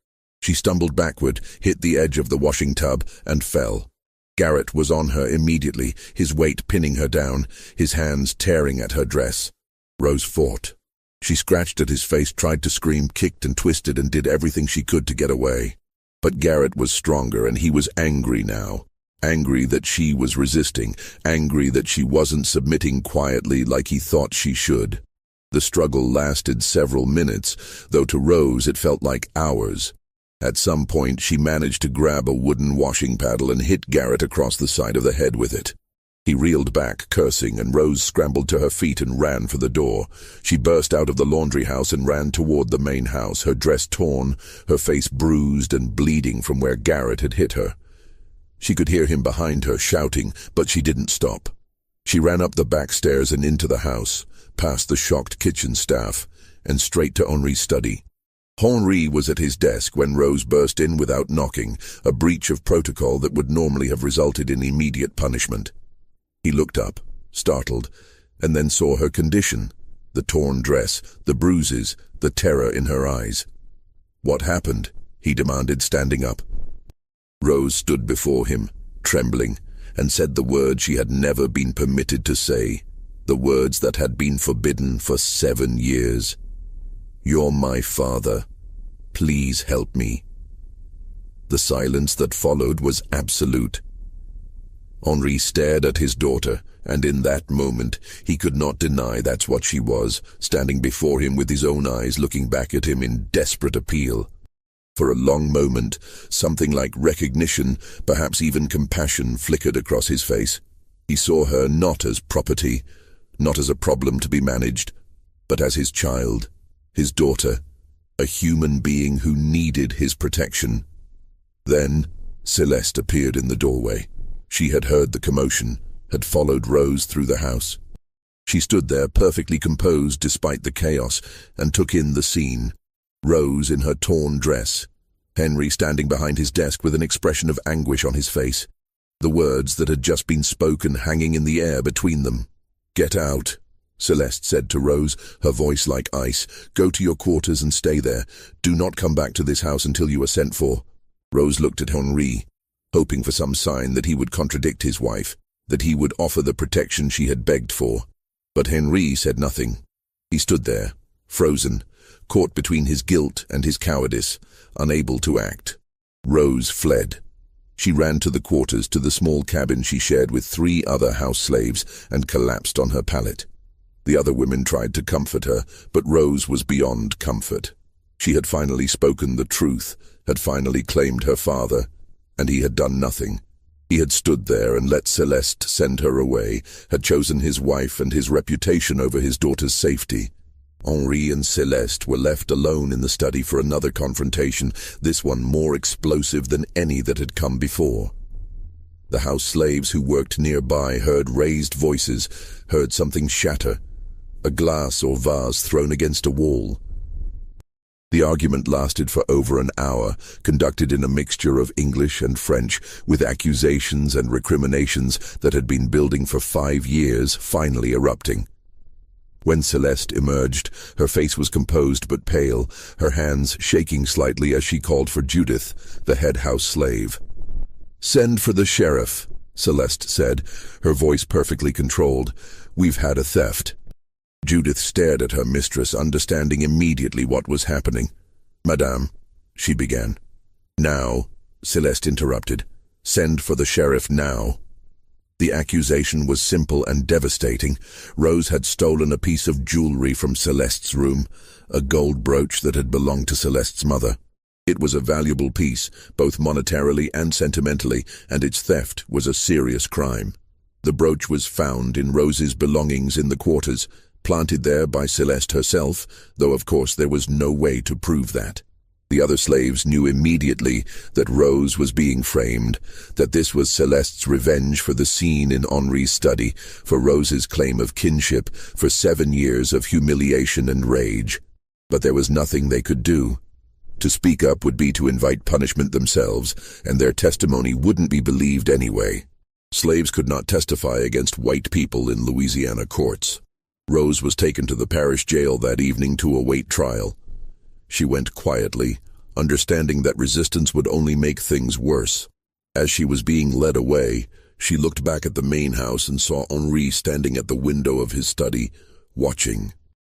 She stumbled backward, hit the edge of the washing tub, and fell. Garrett was on her immediately, his weight pinning her down, his hands tearing at her dress. Rose fought. She scratched at his face, tried to scream, kicked and twisted, and did everything she could to get away. But Garrett was stronger, and he was angry now. Angry that she was resisting, angry that she wasn't submitting quietly like he thought she should. The struggle lasted several minutes, though to Rose it felt like hours. At some point she managed to grab a wooden washing paddle and hit Garrett across the side of the head with it. He reeled back, cursing, and Rose scrambled to her feet and ran for the door. She burst out of the laundry house and ran toward the main house, her dress torn, her face bruised and bleeding from where Garrett had hit her. She could hear him behind her, shouting, but she didn't stop. She ran up the back stairs and into the house, past the shocked kitchen staff, and straight to Henri's study. Henri was at his desk when Rose burst in without knocking, a breach of protocol that would normally have resulted in immediate punishment. He looked up, startled, and then saw her condition, the torn dress, the bruises, the terror in her eyes. "What happened?" he demanded, standing up. Rose stood before him, trembling, and said the words she had never been permitted to say, the words that had been forbidden for 7 years. "You're my father. Please help me." The silence that followed was absolute. Henri stared at his daughter, and in that moment he could not deny that's what she was, standing before him with his own eyes looking back at him in desperate appeal. For a long moment, something like recognition, perhaps even compassion, flickered across his face. He saw her not as property, not as a problem to be managed, but as his child, his daughter, a human being who needed his protection. Then Celeste appeared in the doorway. She had heard the commotion, had followed Rose through the house. She stood there perfectly composed despite the chaos, and took in the scene. Rose in her torn dress, Henri standing behind his desk with an expression of anguish on his face, the words that had just been spoken hanging in the air between them. "Get out," Celeste said to Rose, her voice like ice. "Go to your quarters and stay there. Do not come back to this house until you are sent for." Rose looked at Henri, hoping for some sign that he would contradict his wife, that he would offer the protection she had begged for. But Henri said nothing. He stood there, frozen, caught between his guilt and his cowardice, unable to act. Rose fled. She ran to the quarters, to the small cabin she shared with 3 other house slaves, and collapsed on her pallet. The other women tried to comfort her, but Rose was beyond comfort. She had finally spoken the truth, had finally claimed her father, and he had done nothing. He had stood there and let Celeste send her away, had chosen his wife and his reputation over his daughter's safety. Henri and Celeste were left alone in the study for another confrontation, this one more explosive than any that had come before. The house slaves who worked nearby heard raised voices, heard something shatter, a glass or vase thrown against a wall. The argument lasted for over an hour, conducted in a mixture of English and French, with accusations and recriminations that had been building for 5 years, finally erupting. When Celeste emerged, her face was composed but pale, her hands shaking slightly as she called for Judith, the head house slave. "Send for the sheriff," Celeste said, her voice perfectly controlled. "We've had a theft." Judith stared at her mistress, understanding immediately what was happening. "Madame," she began. "Now," Celeste interrupted. "Send for the sheriff now." The accusation was simple and devastating. Rose had stolen a piece of jewelry from Celeste's room, a gold brooch that had belonged to Celeste's mother. It was a valuable piece, both monetarily and sentimentally, and its theft was a serious crime. The brooch was found in Rose's belongings in the quarters, planted there by Celeste herself, though of course there was no way to prove that. The other slaves knew immediately that Rose was being framed, that this was Celeste's revenge for the scene in Henri's study, for Rose's claim of kinship, for 7 years of humiliation and rage. But there was nothing they could do. To speak up would be to invite punishment themselves, and their testimony wouldn't be believed anyway. Slaves could not testify against white people in Louisiana courts. Rose was taken to the parish jail that evening to await trial. She went quietly, understanding that resistance would only make things worse. As she was being led away, she looked back at the main house and saw Henri standing at the window of his study, watching.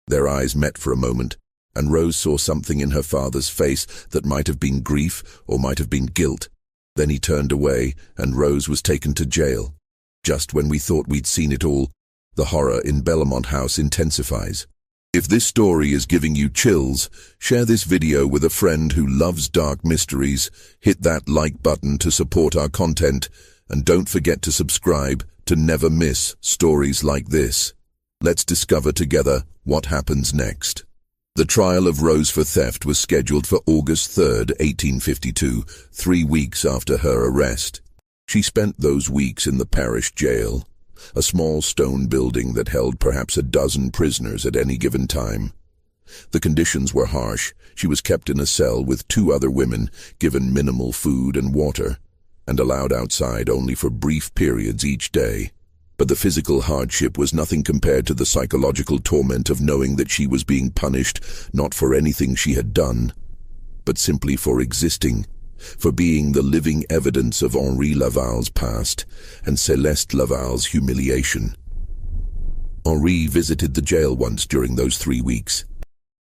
Their eyes met for a moment, and Rose saw something in her father's face that might have been grief or might have been guilt. Then he turned away, and Rose was taken to jail. Just when we thought we'd seen it all, the horror in Bellamont House intensifies. If this story is giving you chills, share this video with a friend who loves dark mysteries, hit that like button to support our content, and don't forget to subscribe to never miss stories like this. Let's discover together what happens next. The trial of Rose for theft was scheduled for August 3rd, 1852, 3 weeks after her arrest. She spent those weeks in the parish jail, a small stone building that held perhaps a dozen prisoners at any given time. The conditions were harsh. She was kept in a cell with 2 other women, given minimal food and water, and allowed outside only for brief periods each day. But the physical hardship was nothing compared to the psychological torment of knowing that she was being punished not for anything she had done, but simply for existing, for being the living evidence of Henri Laval's past and Céleste Laval's humiliation. Henri visited the jail once during those 3 weeks.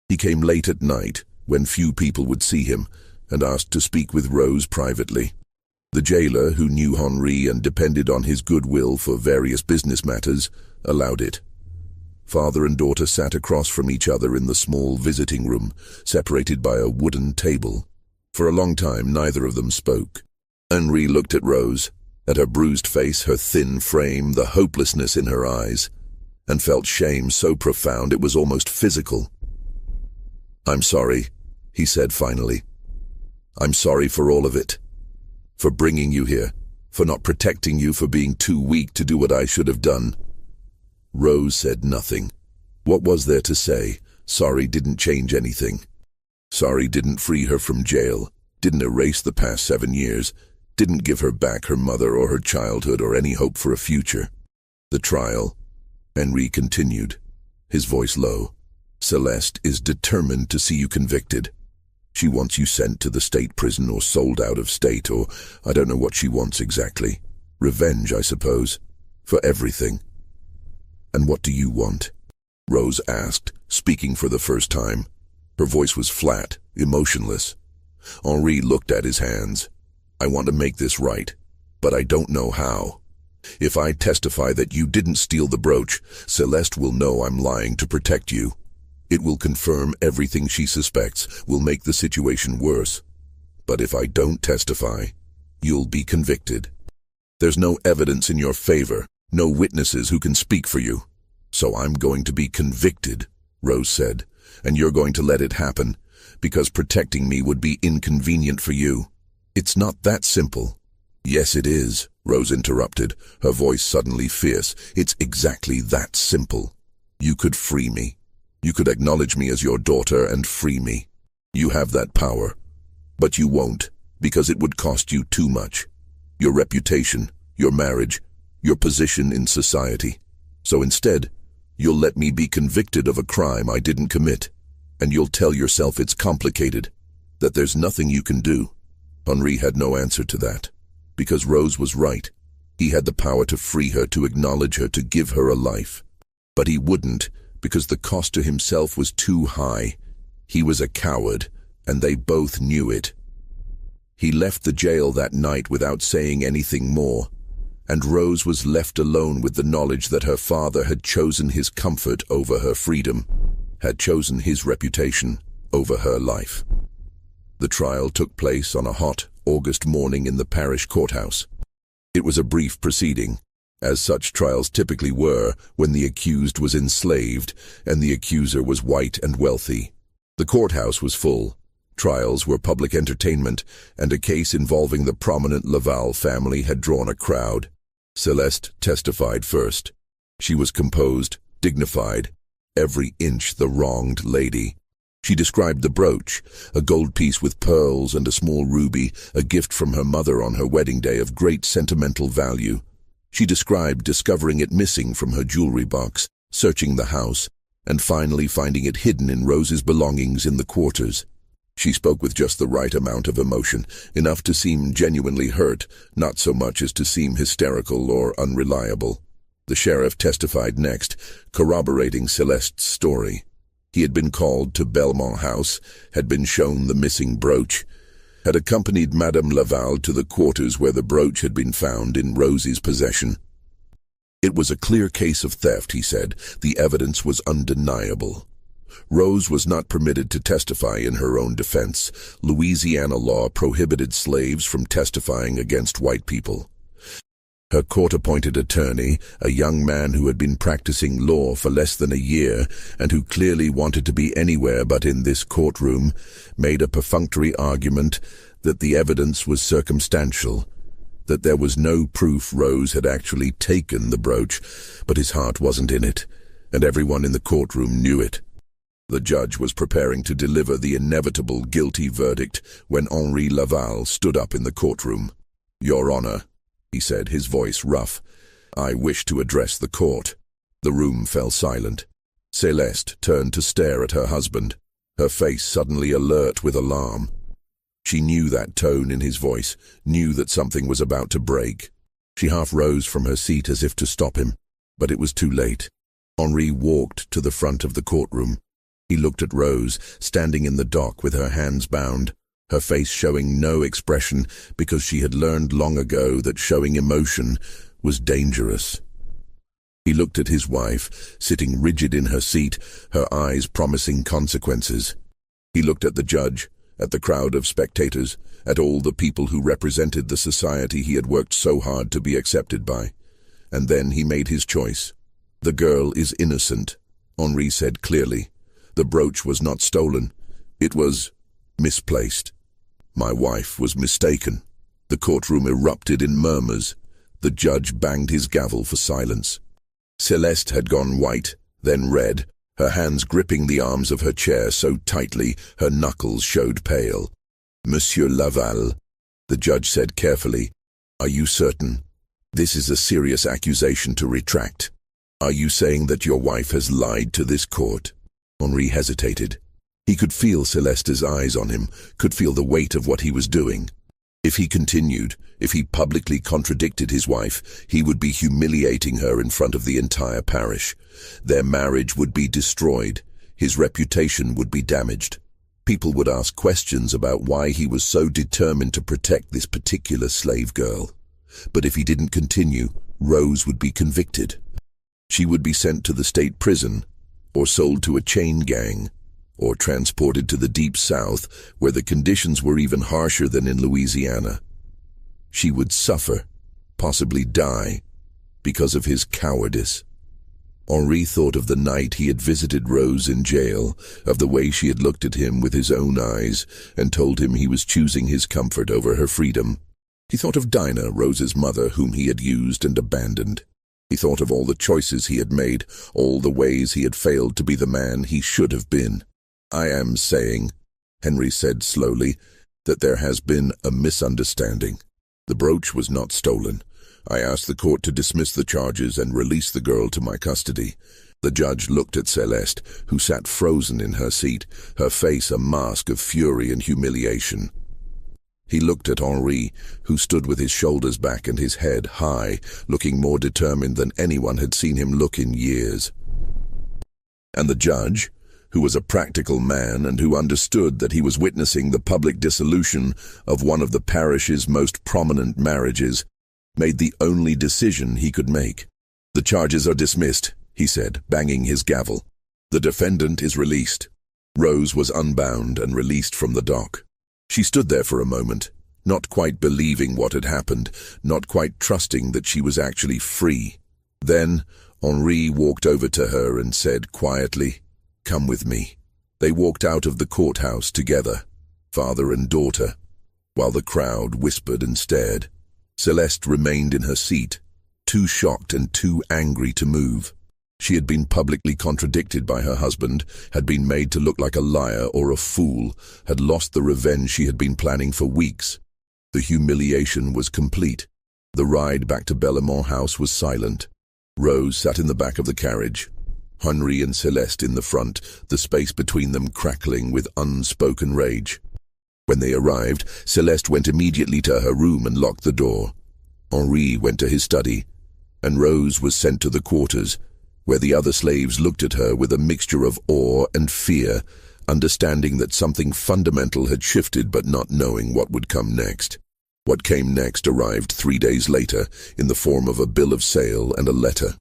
He came late at night, when few people would see him, and asked to speak with Rose privately. The jailer, who knew Henri and depended on his goodwill for various business matters, allowed it. Father and daughter sat across from each other in the small visiting room, separated by a wooden table. For a long time, neither of them spoke. Henri looked at Rose, at her bruised face, her thin frame, the hopelessness in her eyes, and felt shame so profound it was almost physical. "I'm sorry," he said finally. "I'm sorry for all of it. For bringing you here, for not protecting you, for being too weak to do what I should have done." Rose said nothing. What was there to say? Sorry didn't change anything. Sorry didn't free her from jail, didn't erase the past 7 years, didn't give her back her mother or her childhood or any hope for a future. The trial. Henri continued, his voice low. "Céleste is determined to see you convicted. She wants you sent to the state prison or sold out of state, or I don't know what she wants exactly. Revenge, I suppose, for everything." "And what do you want?" Rose asked, speaking for the first time. Her voice was flat, emotionless. Henri looked at his hands. "I want to make this right, but I don't know how. If I testify that you didn't steal the brooch, Céleste will know I'm lying to protect you. It will confirm everything she suspects, will make the situation worse. But if I don't testify, you'll be convicted. There's no evidence in your favor, no witnesses who can speak for you. So I'm going to be convicted," Rose said, "and you're going to let it happen, because protecting me would be inconvenient for you. It's not that simple." "Yes, it is," Rose interrupted, her voice suddenly fierce. "It's exactly that simple. You could free me. You could acknowledge me as your daughter and free me. You have that power. But you won't, because it would cost you too much. Your reputation, your marriage, your position in society. So instead, you'll let me be convicted of a crime I didn't commit, and you'll tell yourself it's complicated, that there's nothing you can do." Henri had no answer to that, because Rose was right. He had the power to free her, to acknowledge her, to give her a life. But he wouldn't, because the cost to himself was too high. He was a coward, and they both knew it. He left the jail that night without saying anything more, and Rose was left alone with the knowledge that her father had chosen his comfort over her freedom, had chosen his reputation over her life. The trial took place on a hot August morning in the parish courthouse. It was a brief proceeding, as such trials typically were when the accused was enslaved and the accuser was white and wealthy. The courthouse was full. Trials were public entertainment, and a case involving the prominent Laval family had drawn a crowd. Céleste testified first. She was composed, dignified, every inch the wronged lady. She described the brooch, a gold piece with pearls and a small ruby, a gift from her mother on her wedding day of great sentimental value. She described discovering it missing from her jewelry box, searching the house, and finally finding it hidden in Rose's belongings in the quarters. She spoke with just the right amount of emotion, enough to seem genuinely hurt, not so much as to seem hysterical or unreliable. The sheriff testified next, corroborating Céleste's story. He had been called to Belmont House, had been shown the missing brooch, had accompanied Madame Laval to the quarters where the brooch had been found in Rose's possession. It was a clear case of theft, he said. The evidence was undeniable. Rose was not permitted to testify in her own defense. Louisiana law prohibited slaves from testifying against white people. Her court-appointed attorney, a young man who had been practicing law for less than a year and who clearly wanted to be anywhere but in this courtroom, made a perfunctory argument that the evidence was circumstantial, that there was no proof Rose had actually taken the brooch, but his heart wasn't in it, and everyone in the courtroom knew it. The judge was preparing to deliver the inevitable guilty verdict when Henri Laval stood up in the courtroom. "Your Honor," he said, his voice rough, "I wish to address the court." The room fell silent. Celeste turned to stare at her husband, her face suddenly alert with alarm. She knew that tone in his voice, knew that something was about to break. She half rose from her seat as if to stop him, but it was too late. Henri walked to the front of the courtroom. He looked at Rose, standing in the dock with her hands bound, her face showing no expression because she had learned long ago that showing emotion was dangerous. He looked at his wife, sitting rigid in her seat, her eyes promising consequences. He looked at the judge, at the crowd of spectators, at all the people who represented the society he had worked so hard to be accepted by. And then he made his choice. "The girl is innocent," Henri said clearly. "The brooch was not stolen. It was misplaced. My wife was mistaken." The courtroom erupted in murmurs. The judge banged his gavel for silence. Celeste had gone white, then red, her hands gripping the arms of her chair so tightly her knuckles showed pale. "Monsieur Laval," the judge said carefully, "are you certain? This is a serious accusation to retract. Are you saying that your wife has lied to this court?" Henri hesitated. He could feel Celeste's eyes on him, could feel the weight of what he was doing. If he continued, if he publicly contradicted his wife, he would be humiliating her in front of the entire parish. Their marriage would be destroyed. His reputation would be damaged. People would ask questions about why he was so determined to protect this particular slave girl. But if he didn't continue, Rose would be convicted. She would be sent to the state prison, or sold to a chain gang, or transported to the deep south, where the conditions were even harsher than in Louisiana. She would suffer, possibly die, because of his cowardice. Henri thought of the night he had visited Rose in jail, of the way she had looked at him with his own eyes and told him he was choosing his comfort over her freedom. He thought of Dinah, Rose's mother, whom he had used and abandoned. He thought of all the choices he had made, all the ways he had failed to be the man he should have been. "I am saying," Henri said slowly, "that there has been a misunderstanding. The brooch was not stolen. I asked the court to dismiss the charges and release the girl to my custody." The judge looked at Celeste, who sat frozen in her seat, her face a mask of fury and humiliation. He looked at Henri, who stood with his shoulders back and his head high, looking more determined than anyone had seen him look in years. And the judge, who was a practical man and who understood that he was witnessing the public dissolution of one of the parish's most prominent marriages, made the only decision he could make. "The charges are dismissed," he said, banging his gavel. "The defendant is released." Rose was unbound and released from the dock. She stood there for a moment, not quite believing what had happened, not quite trusting that she was actually free. Then Henri walked over to her and said quietly, "Come with me." They walked out of the courthouse together, father and daughter, while the crowd whispered and stared. Celeste remained in her seat, too shocked and too angry to move. She had been publicly contradicted by her husband, had been made to look like a liar or a fool, had lost the revenge she had been planning for weeks. The humiliation was complete. The ride back to Belmont House was silent. Rose sat in the back of the carriage, Henri and Celeste in the front, the space between them crackling with unspoken rage. When they arrived, Celeste went immediately to her room and locked the door. Henri went to his study, and Rose was sent to the quarters, where the other slaves looked at her with a mixture of awe and fear, understanding that something fundamental had shifted but not knowing what would come next. What came next arrived 3 days later in the form of a bill of sale and a letter.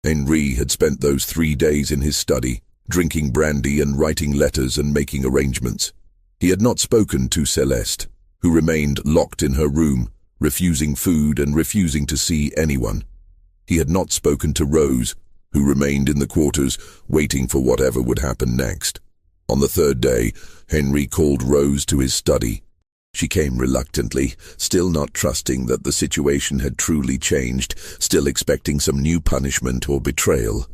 Henri had spent those 3 days in his study, drinking brandy and writing letters and making arrangements. He had not spoken to Celeste, who remained locked in her room, refusing food and refusing to see anyone. He had not spoken to Rose, who remained in the quarters, waiting for whatever would happen next. On the 3rd day, Henri called Rose to his study. She came reluctantly, still not trusting that the situation had truly changed, still expecting some new punishment or betrayal.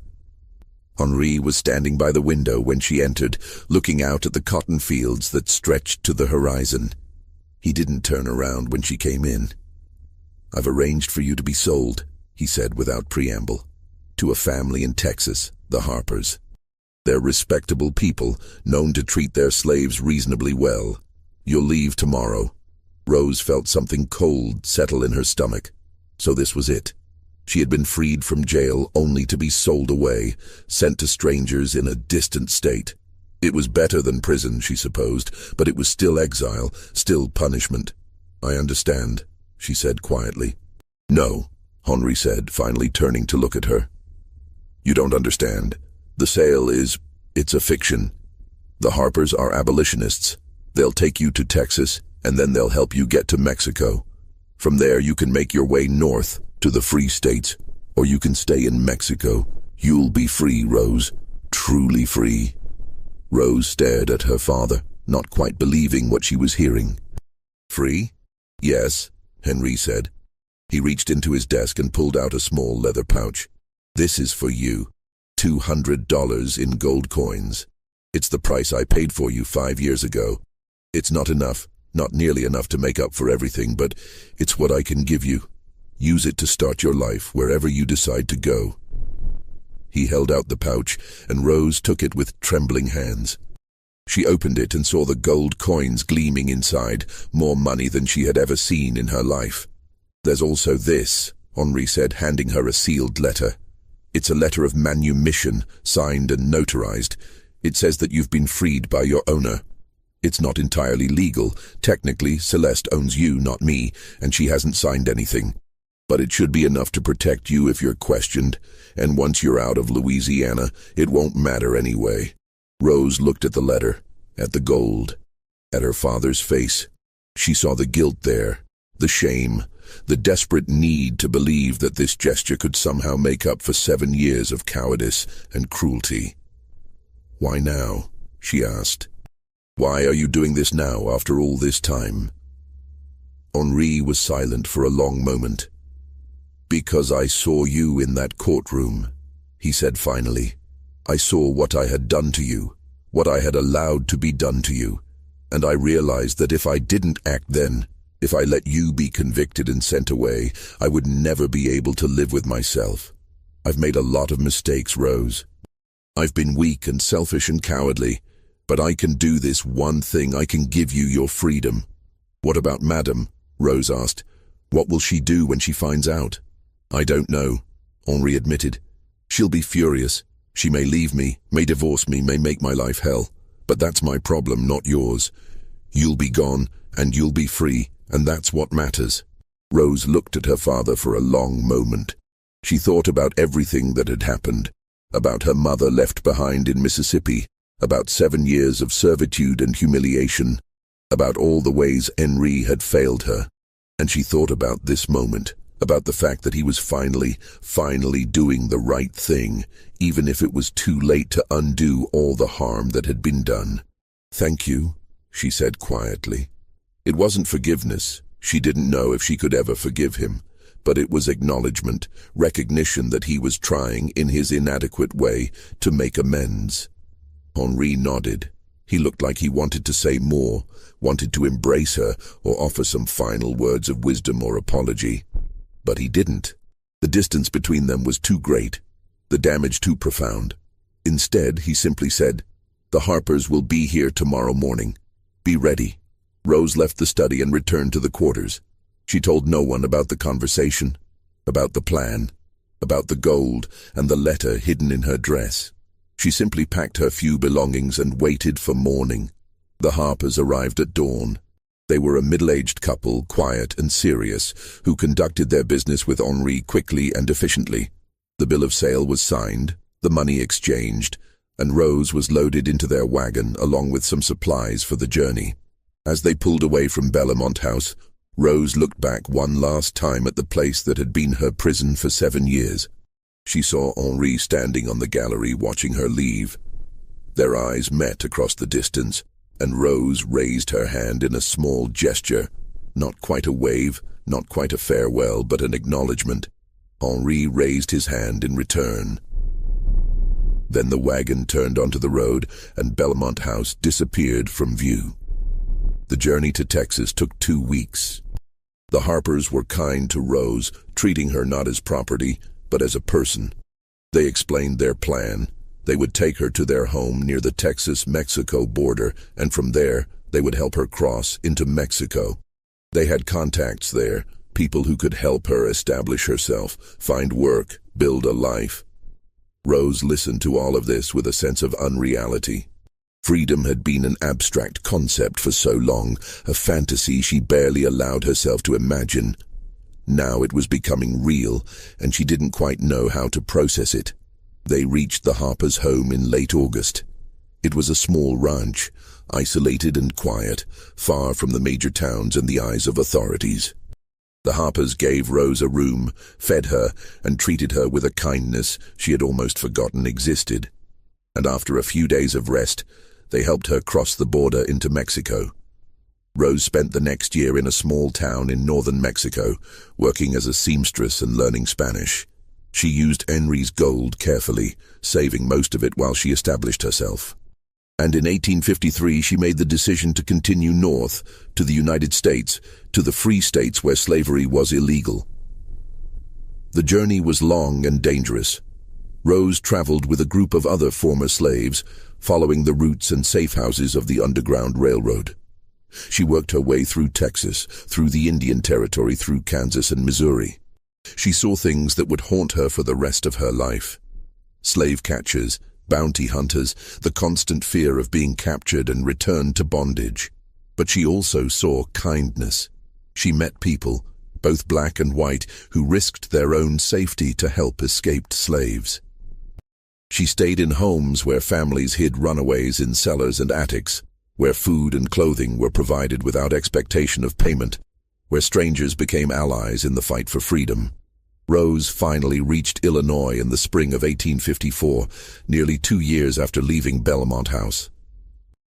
Henri was standing by the window when she entered, looking out at the cotton fields that stretched to the horizon. He didn't turn around when she came in. "I've arranged for you to be sold," he said without preamble, "to a family in Texas, the Harpers. They're respectable people, known to treat their slaves reasonably well. You'll leave tomorrow." Rose felt something cold settle in her stomach. So this was it. She had been freed from jail only to be sold away, sent to strangers in a distant state. It was better than prison, she supposed, but it was still exile, still punishment. "I understand," she said quietly. "No," Henri said, finally turning to look at her. "You don't understand. The sale it's a fiction. The Harpers are abolitionists. They'll take you to Texas, and then they'll help you get to Mexico. From there you can make your way north, to the free states, or you can stay in Mexico. You'll be free, Rose. Truly free." Rose stared at her father, not quite believing what she was hearing. "Free?" "Yes," Henri said. He reached into his desk and pulled out a small leather pouch. "This is for you. $200 in gold coins. It's the price I paid for you 5 years ago. It's not enough, not nearly enough to make up for everything, but it's what I can give you. Use it to start your life wherever you decide to go." He held out the pouch, and Rose took it with trembling hands. She opened it and saw the gold coins gleaming inside, more money than she had ever seen in her life. "There's also this," Henri said, handing her a sealed letter. "It's a letter of manumission, signed and notarized. It says that you've been freed by your owner. It's not entirely legal. Technically, Celeste owns you, not me, and she hasn't signed anything. But it should be enough to protect you if you're questioned, and once you're out of Louisiana, it won't matter anyway." Rose looked at the letter, at the gold, at her father's face. She saw the guilt there, the shame, the desperate need to believe that this gesture could somehow make up for 7 years of cowardice and cruelty. "Why now?" she asked. "Why are you doing this now after all this time?" Henri was silent for a long moment. "Because I saw you in that courtroom," he said finally. "I saw what I had done to you, what I had allowed to be done to you, and I realized that if I didn't act then, if I let you be convicted and sent away, I would never be able to live with myself. I've made a lot of mistakes, Rose. I've been weak and selfish and cowardly, but I can do this one thing. I can give you your freedom." "What about Madame?" Rose asked. "What will she do when she finds out?" "I don't know," Henri admitted. "She'll be furious. She may leave me, may divorce me, may make my life hell. But that's my problem, not yours. You'll be gone, and you'll be free, and that's what matters." Rose looked at her father for a long moment. She thought about everything that had happened, about her mother left behind in Mississippi, about 7 years of servitude and humiliation, about all the ways Henri had failed her. And she thought about this moment, about the fact that he was finally doing the right thing, even if it was too late to undo all the harm that had been done. "Thank you," she said quietly. It wasn't forgiveness. She didn't know if she could ever forgive him, but it was acknowledgement, recognition that he was trying, in his inadequate way, to make amends. Henri nodded. He looked like he wanted to say more, wanted to embrace her or offer some final words of wisdom or apology. But he didn't. The distance between them was too great, the damage too profound. Instead, he simply said, "The Harpers will be here tomorrow morning. Be ready." Rose left the study and returned to the quarters. She told no one about the conversation, about the plan. about the gold and the letter hidden in her dress. She simply packed her few belongings and waited for morning. The Harpers arrived at dawn. They were a middle-aged couple, quiet and serious, who conducted their business with Henri quickly and efficiently. The bill of sale was signed, the money exchanged, and Rose was loaded into their wagon along with some supplies for the journey. As they pulled away from Belmont House, Rose looked back one last time at the place that had been her prison for 7 years. She saw Henri standing on the gallery watching her leave. Their eyes met across the distance, and Rose raised her hand in a small gesture. Not quite a wave, not quite a farewell, but an acknowledgement. Henri raised his hand in return. Then the wagon turned onto the road, and Belmont House disappeared from view. The journey to Texas took 2 weeks. The Harpers were kind to Rose, treating her not as property, but as a person. They explained their plan. They would take her to their home near the Texas-Mexico border, and from there, they would help her cross into Mexico. They had contacts there, people who could help her establish herself, find work, build a life. Rose listened to all of this with a sense of unreality. Freedom had been an abstract concept for so long, a fantasy she barely allowed herself to imagine. Now it was becoming real, and she didn't quite know how to process it. They reached the Harpers' home in late August. It was a small ranch, isolated and quiet, far from the major towns and the eyes of authorities. The Harpers gave Rose a room, fed her, and treated her with a kindness she had almost forgotten existed. And after a few days of rest, they helped her cross the border into Mexico. Rose spent the next year in a small town in northern Mexico, working as a seamstress and learning Spanish. She used Henri's gold carefully, saving most of it while she established herself. And in 1853 she made the decision to continue north, to the United States, to the free states where slavery was illegal. The journey was long and dangerous. Rose traveled with a group of other former slaves, following the routes and safe houses of the Underground Railroad. She worked her way through Texas, through the Indian Territory, through Kansas and Missouri. She saw things that would haunt her for the rest of her life. Slave catchers, bounty hunters, the constant fear of being captured and returned to bondage. But she also saw kindness. She met people, both black and white, who risked their own safety to help escaped slaves. She stayed in homes where families hid runaways in cellars and attics, where food and clothing were provided without expectation of payment, where strangers became allies in the fight for freedom. Rose finally reached Illinois in the spring of 1854, nearly 2 years after leaving Belmont House.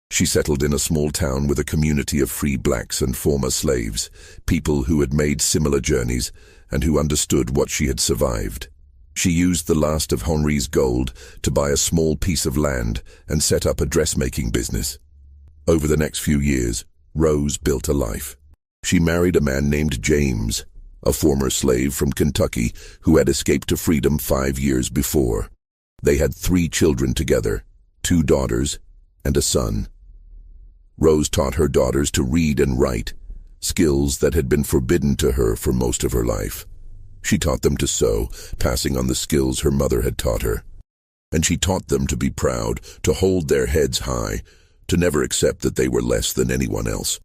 She settled in a small town with a community of free blacks and former slaves, people who had made similar journeys and who understood what she had survived. She used the last of Henri's gold to buy a small piece of land and set up a dressmaking business. Over the next few years, Rose built a life. She married a man named James, a former slave from Kentucky who had escaped to freedom 5 years before. They had 3 children together, 2 daughters and a son. Rose taught her daughters to read and write, skills that had been forbidden to her for most of her life. She taught them to sew, passing on the skills her mother had taught her. And she taught them to be proud, to hold their heads high, to never accept that they were less than anyone else.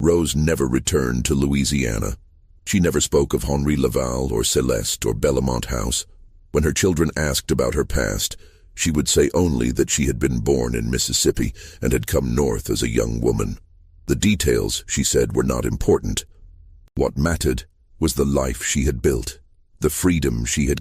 Rose never returned to Louisiana. She never spoke of Henri Laval or Celeste or Belmont House. When her children asked about her past, she would say only that she had been born in Mississippi and had come north as a young woman. The details, she said, were not important. What mattered was the life she had built, the freedom she had